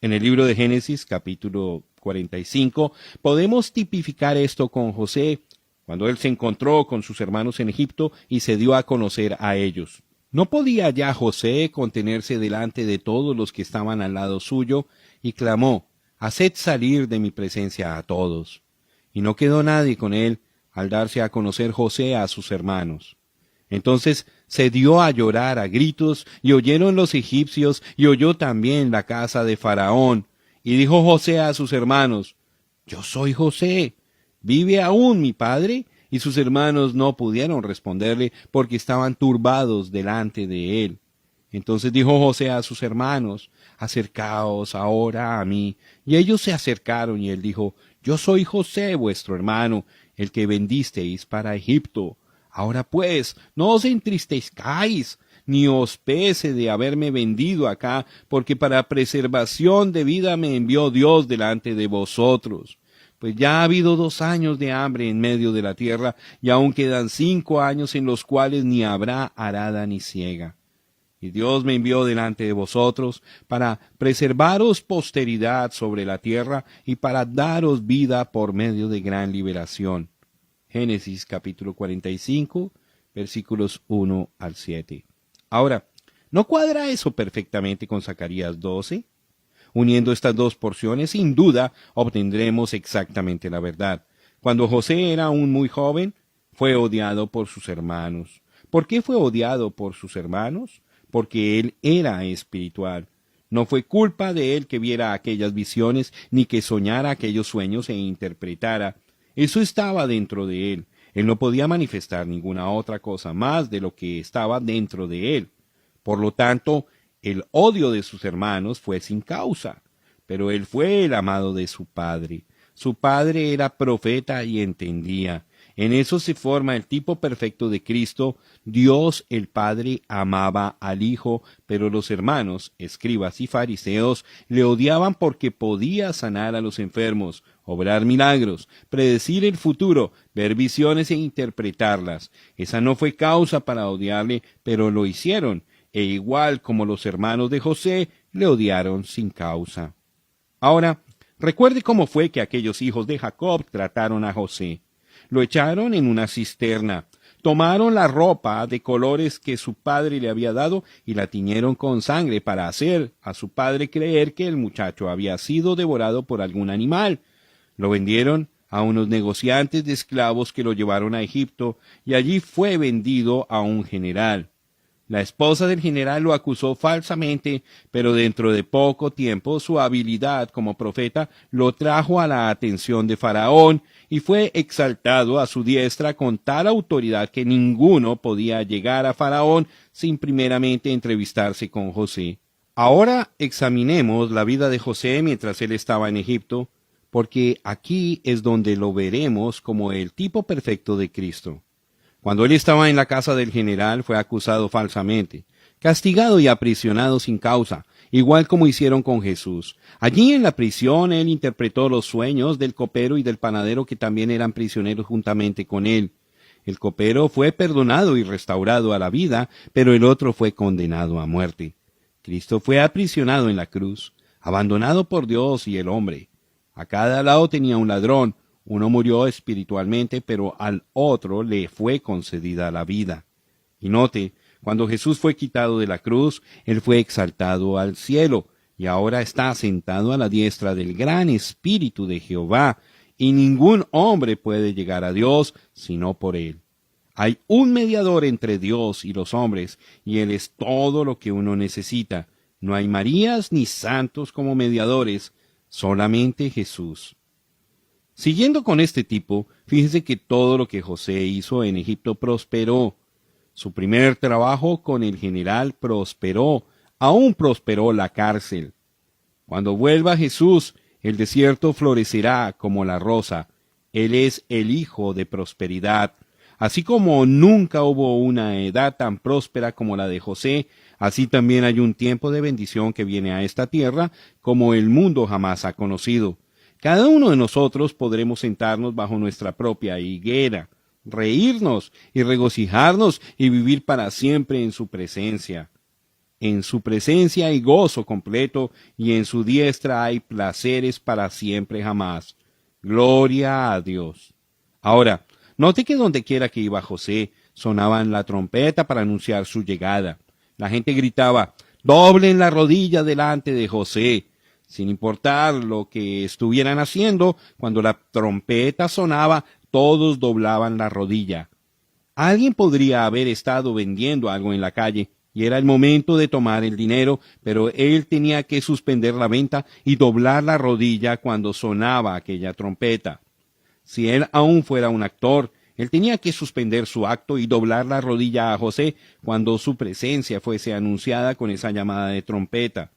En el libro de Génesis, capítulo 45, podemos tipificar esto con José, cuando él se encontró con sus hermanos en Egipto y se dio a conocer a ellos. No podía ya José contenerse delante de todos los que estaban al lado suyo, y clamó, «Haced salir de mi presencia a todos». Y no quedó nadie con él al darse a conocer José a sus hermanos. Entonces se dio a llorar a gritos, y oyeron los egipcios, y oyó también la casa de Faraón. Y dijo José a sus hermanos, «Yo soy José, ¿vive aún mi padre?» Y sus hermanos no pudieron responderle, porque estaban turbados delante de él. Entonces dijo José a sus hermanos, «Acercaos ahora a mí». Y ellos se acercaron, y él dijo, «Yo soy José, vuestro hermano, el que vendisteis para Egipto. Ahora pues, no os entristezcáis, ni os pese de haberme vendido acá, porque para preservación de vida me envió Dios delante de vosotros. Pues ya ha habido 2 años de hambre en medio de la tierra, y aún quedan 5 años en los cuales ni habrá arada ni siega. Y Dios me envió delante de vosotros para preservaros posteridad sobre la tierra y para daros vida por medio de gran liberación. Génesis capítulo 45, versículos 1 al 7. Ahora, ¿no cuadra eso perfectamente con Zacarías 12? Uniendo estas dos porciones, sin duda, obtendremos exactamente la verdad. Cuando José era aún muy joven, fue odiado por sus hermanos. ¿Por qué fue odiado por sus hermanos? Porque él era espiritual. No fue culpa de él que viera aquellas visiones, ni que soñara aquellos sueños e interpretara. Eso estaba dentro de él. Él no podía manifestar ninguna otra cosa más de lo que estaba dentro de él. Por lo tanto, el odio de sus hermanos fue sin causa. Pero él fue el amado de su padre. Su padre era profeta y entendía. En eso se forma el tipo perfecto de Cristo. Dios el Padre amaba al Hijo, pero los hermanos, escribas y fariseos, le odiaban porque podía sanar a los enfermos, obrar milagros, predecir el futuro, ver visiones e interpretarlas. Esa no fue causa para odiarle, pero lo hicieron, e igual como los hermanos de José, le odiaron sin causa. Ahora, recuerde cómo fue que aquellos hijos de Jacob trataron a José. Lo echaron en una cisterna, tomaron la ropa de colores que su padre le había dado y la tiñeron con sangre para hacer a su padre creer que el muchacho había sido devorado por algún animal. Lo vendieron a unos negociantes de esclavos que lo llevaron a Egipto y allí fue vendido a un general. La esposa del general lo acusó falsamente, pero dentro de poco tiempo su habilidad como profeta lo trajo a la atención de Faraón y fue exaltado a su diestra con tal autoridad que ninguno podía llegar a Faraón sin primeramente entrevistarse con José. Ahora examinemos la vida de José mientras él estaba en Egipto, porque aquí es donde lo veremos como el tipo perfecto de Cristo. Cuando él estaba en la casa del general fue acusado falsamente, castigado y aprisionado sin causa, igual como hicieron con Jesús. Allí en la prisión él interpretó los sueños del copero y del panadero que también eran prisioneros juntamente con él. El copero fue perdonado y restaurado a la vida, pero el otro fue condenado a muerte. Cristo fue aprisionado en la cruz, abandonado por Dios y el hombre. A cada lado tenía un ladrón. Uno murió espiritualmente, pero al otro le fue concedida la vida. Y note, cuando Jesús fue quitado de la cruz, él fue exaltado al cielo, y ahora está sentado a la diestra del gran Espíritu de Jehová, y ningún hombre puede llegar a Dios sino por él. Hay un mediador entre Dios y los hombres, y él es todo lo que uno necesita. No hay Marías ni santos como mediadores, solamente Jesús. Siguiendo con este tipo, fíjese que todo lo que José hizo en Egipto prosperó. Su primer trabajo con el general prosperó, aún prosperó la cárcel. Cuando vuelva Jesús, el desierto florecerá como la rosa. Él es el Hijo de prosperidad. Así como nunca hubo una edad tan próspera como la de José, así también hay un tiempo de bendición que viene a esta tierra como el mundo jamás ha conocido. Cada uno de nosotros podremos sentarnos bajo nuestra propia higuera, reírnos y regocijarnos y vivir para siempre en su presencia. En su presencia hay gozo completo y en su diestra hay placeres para siempre jamás. Gloria a Dios. Ahora, note que donde quiera que iba José, sonaban la trompeta para anunciar su llegada. La gente gritaba, doblen la rodilla delante de José. Sin importar lo que estuvieran haciendo, cuando la trompeta sonaba, todos doblaban la rodilla. Alguien podría haber estado vendiendo algo en la calle, y era el momento de tomar el dinero, pero él tenía que suspender la venta y doblar la rodilla cuando sonaba aquella trompeta. Si él aún fuera un actor, él tenía que suspender su acto y doblar la rodilla a José cuando su presencia fuese anunciada con esa llamada de trompeta.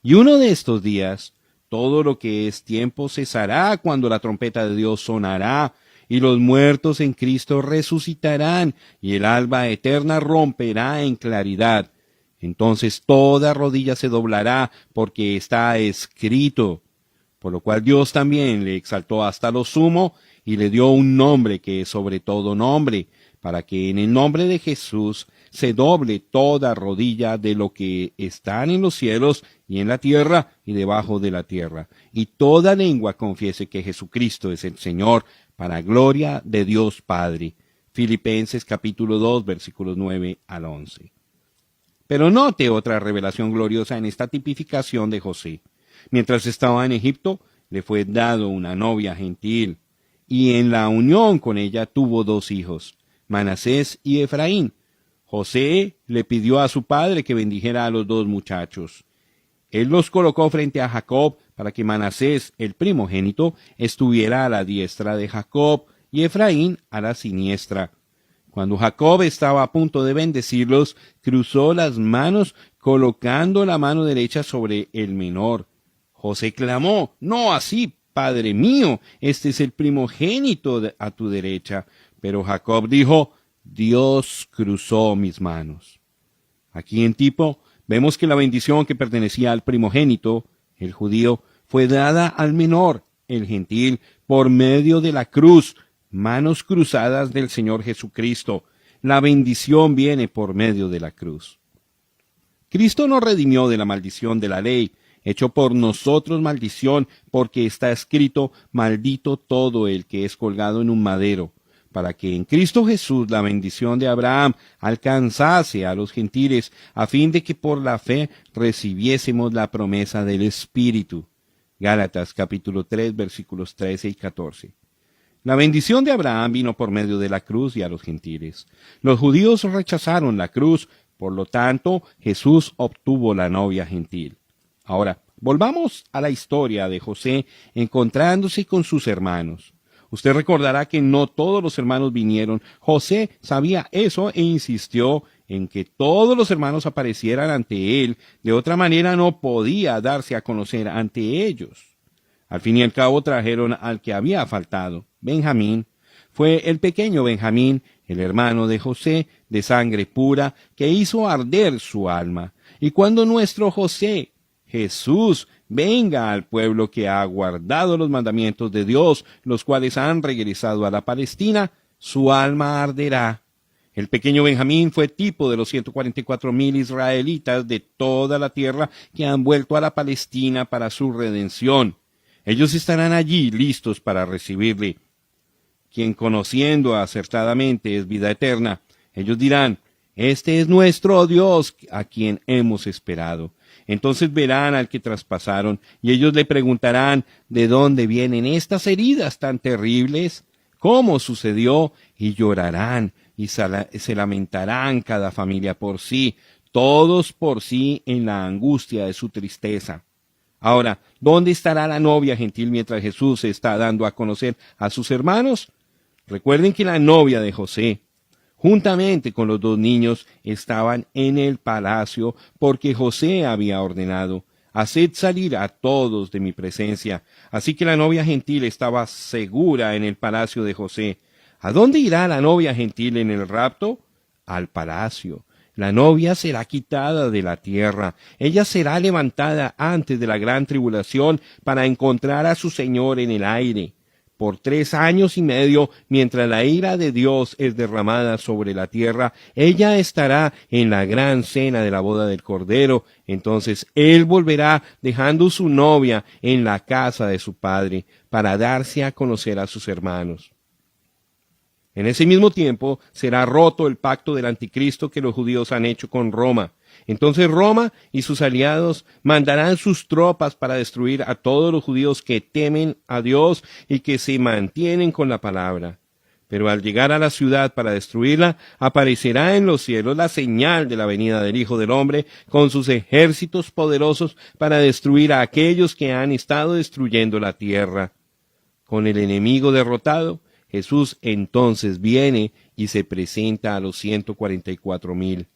Y uno de estos días, todo lo que es tiempo cesará cuando la trompeta de Dios sonará, y los muertos en Cristo resucitarán, y el alba eterna romperá en claridad. Entonces toda rodilla se doblará, porque está escrito. Por lo cual Dios también le exaltó hasta lo sumo, y le dio un nombre que es sobre todo nombre, para que en el nombre de Jesús se doble toda rodilla de lo que están en los cielos y en la tierra y debajo de la tierra, y toda lengua confiese que Jesucristo es el Señor, para gloria de Dios Padre. Filipenses capítulo 2, versículos 9 al 11. Pero note otra revelación gloriosa en esta tipificación de José. Mientras estaba en Egipto, le fue dado una novia gentil, y en la unión con ella tuvo 2 hijos, Manasés y Efraín. José le pidió a su padre que bendijera a los 2 muchachos. Él los colocó frente a Jacob para que Manasés, el primogénito, estuviera a la diestra de Jacob y Efraín a la siniestra. Cuando Jacob estaba a punto de bendecirlos, cruzó las manos colocando la mano derecha sobre el menor. José clamó: «No así, padre mío, este es el primogénito a tu derecha». Pero Jacob dijo: «Dios cruzó mis manos». Aquí en tipo vemos que la bendición que pertenecía al primogénito, el judío, fue dada al menor, el gentil, por medio de la cruz, manos cruzadas del Señor Jesucristo. La bendición viene por medio de la cruz. Cristo nos redimió de la maldición de la ley, hecho por nosotros maldición, porque está escrito: «Maldito todo el que es colgado en un madero», para que en Cristo Jesús la bendición de Abraham alcanzase a los gentiles, a fin de que por la fe recibiésemos la promesa del Espíritu. Gálatas capítulo 3 versículos 13 y 14. La bendición de Abraham vino por medio de la cruz y a los gentiles. Los judíos rechazaron la cruz, por lo tanto, Jesús obtuvo la novia gentil. Ahora, volvamos a la historia de José encontrándose con sus hermanos. Usted recordará que no todos los hermanos vinieron. José sabía eso e insistió en que todos los hermanos aparecieran ante él. De otra manera no podía darse a conocer ante ellos. Al fin y al cabo trajeron al que había faltado, Benjamín. Fue el pequeño Benjamín, el hermano de José, de sangre pura, que hizo arder su alma. Y cuando nuestro José, Jesús, venga al pueblo que ha guardado los mandamientos de Dios, los cuales han regresado a la Palestina, su alma arderá. El pequeño Benjamín fue tipo de los 144,000 israelitas de toda la tierra que han vuelto a la Palestina para su redención. Ellos estarán allí listos para recibirle. Quien conociendo acertadamente es vida eterna, ellos dirán: «Este es nuestro Dios a quien hemos esperado». Entonces verán al que traspasaron, y ellos le preguntarán: «¿De dónde vienen estas heridas tan terribles? ¿Cómo sucedió?». Y llorarán, y se lamentarán cada familia por sí, todos por sí en la angustia de su tristeza. Ahora, ¿dónde estará la novia gentil mientras Jesús se está dando a conocer a sus hermanos? Recuerden que la novia de José, juntamente con los dos niños, estaban en el palacio, porque José había ordenado: «Haced salir a todos de mi presencia». Así que la novia gentil estaba segura en el palacio de José. ¿A dónde irá la novia gentil en el rapto? Al palacio. La novia será quitada de la tierra. Ella será levantada antes de la gran tribulación para encontrar a su Señor en el aire. Por 3 años y medio, mientras la ira de Dios es derramada sobre la tierra, ella estará en la gran cena de la boda del Cordero. Entonces él volverá dejando su novia en la casa de su padre para darse a conocer a sus hermanos. En ese mismo tiempo será roto el pacto del anticristo que los judíos han hecho con Roma. Entonces Roma y sus aliados mandarán sus tropas para destruir a todos los judíos que temen a Dios y que se mantienen con la palabra. Pero al llegar a la ciudad para destruirla, aparecerá en los cielos la señal de la venida del Hijo del Hombre con sus ejércitos poderosos para destruir a aquellos que han estado destruyendo la tierra. Con el enemigo derrotado, Jesús entonces viene y se presenta a los 144,000.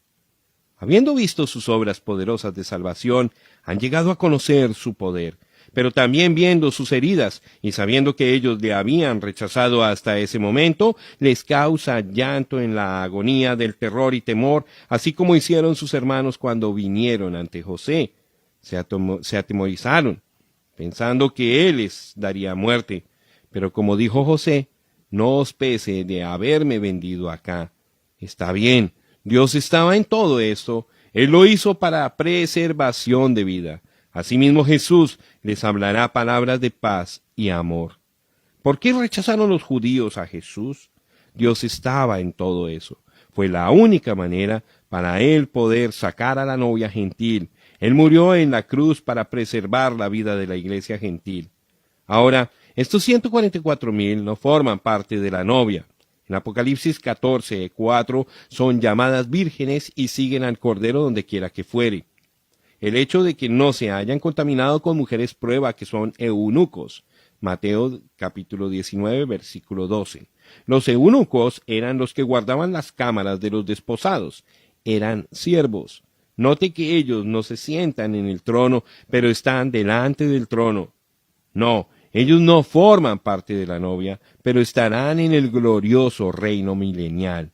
Habiendo visto sus obras poderosas de salvación, han llegado a conocer su poder, pero también viendo sus heridas y sabiendo que ellos le habían rechazado hasta ese momento, les causa llanto en la agonía del terror y temor, así como hicieron sus hermanos cuando vinieron ante José. Se atemorizaron, pensando que él les daría muerte. Pero como dijo José: «No os pese de haberme vendido acá». Está bien, Dios estaba en todo esto. Él lo hizo para preservación de vida. Asimismo Jesús les hablará palabras de paz y amor. ¿Por qué rechazaron los judíos a Jesús? Dios estaba en todo eso. Fue la única manera para él poder sacar a la novia gentil. Él murió en la cruz para preservar la vida de la iglesia gentil. Ahora, estos 144,000 no forman parte de la novia. En Apocalipsis 14:4 son llamadas vírgenes y siguen al Cordero donde quiera que fuere. El hecho de que no se hayan contaminado con mujeres prueba que son eunucos. Mateo capítulo 19, versículo 12. Los eunucos eran los que guardaban las cámaras de los desposados. Eran siervos. Note que ellos no se sientan en el trono, pero están delante del trono. No, ellos no forman parte de la novia, pero estarán en el glorioso reino milenial.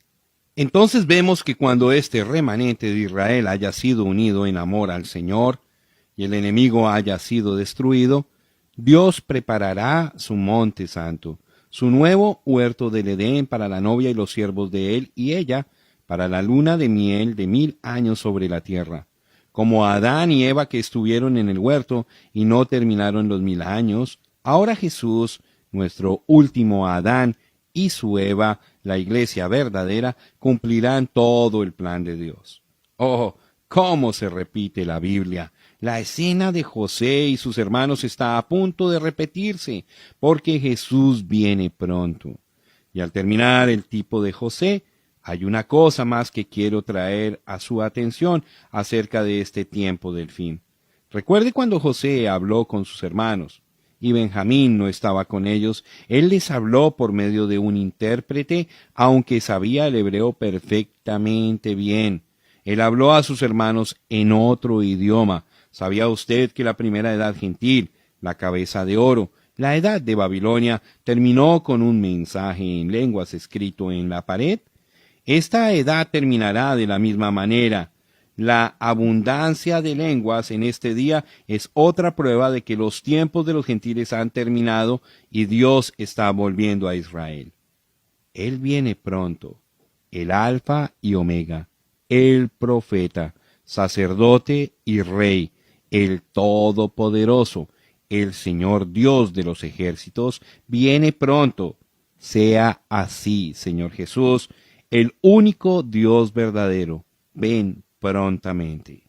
Entonces vemos que cuando este remanente de Israel haya sido unido en amor al Señor y el enemigo haya sido destruido, Dios preparará su monte santo, su nuevo huerto del Edén para la novia y los siervos de él y ella, para la luna de miel de 1000 años sobre la tierra. Como Adán y Eva que estuvieron en el huerto y no terminaron los 1000 años, ahora Jesús, nuestro último Adán, y su Eva, la iglesia verdadera, cumplirán todo el plan de Dios. Oh, cómo se repite la Biblia. La escena de José y sus hermanos está a punto de repetirse, porque Jesús viene pronto. Y al terminar el tipo de José, hay una cosa más que quiero traer a su atención acerca de este tiempo del fin. Recuerde cuando José habló con sus hermanos, y Benjamín no estaba con ellos, él les habló por medio de un intérprete, aunque sabía el hebreo perfectamente bien. Él habló a sus hermanos en otro idioma. ¿Sabía usted que la primera edad gentil, la cabeza de oro, la edad de Babilonia, terminó con un mensaje en lenguas escrito en la pared? Esta edad terminará de la misma manera. La abundancia de lenguas en este día es otra prueba de que los tiempos de los gentiles han terminado y Dios está volviendo a Israel. Él viene pronto, el Alfa y Omega, el profeta, sacerdote y rey, el Todopoderoso, el Señor Dios de los ejércitos, viene pronto. Sea así, Señor Jesús, el único Dios verdadero. Ven prontamente.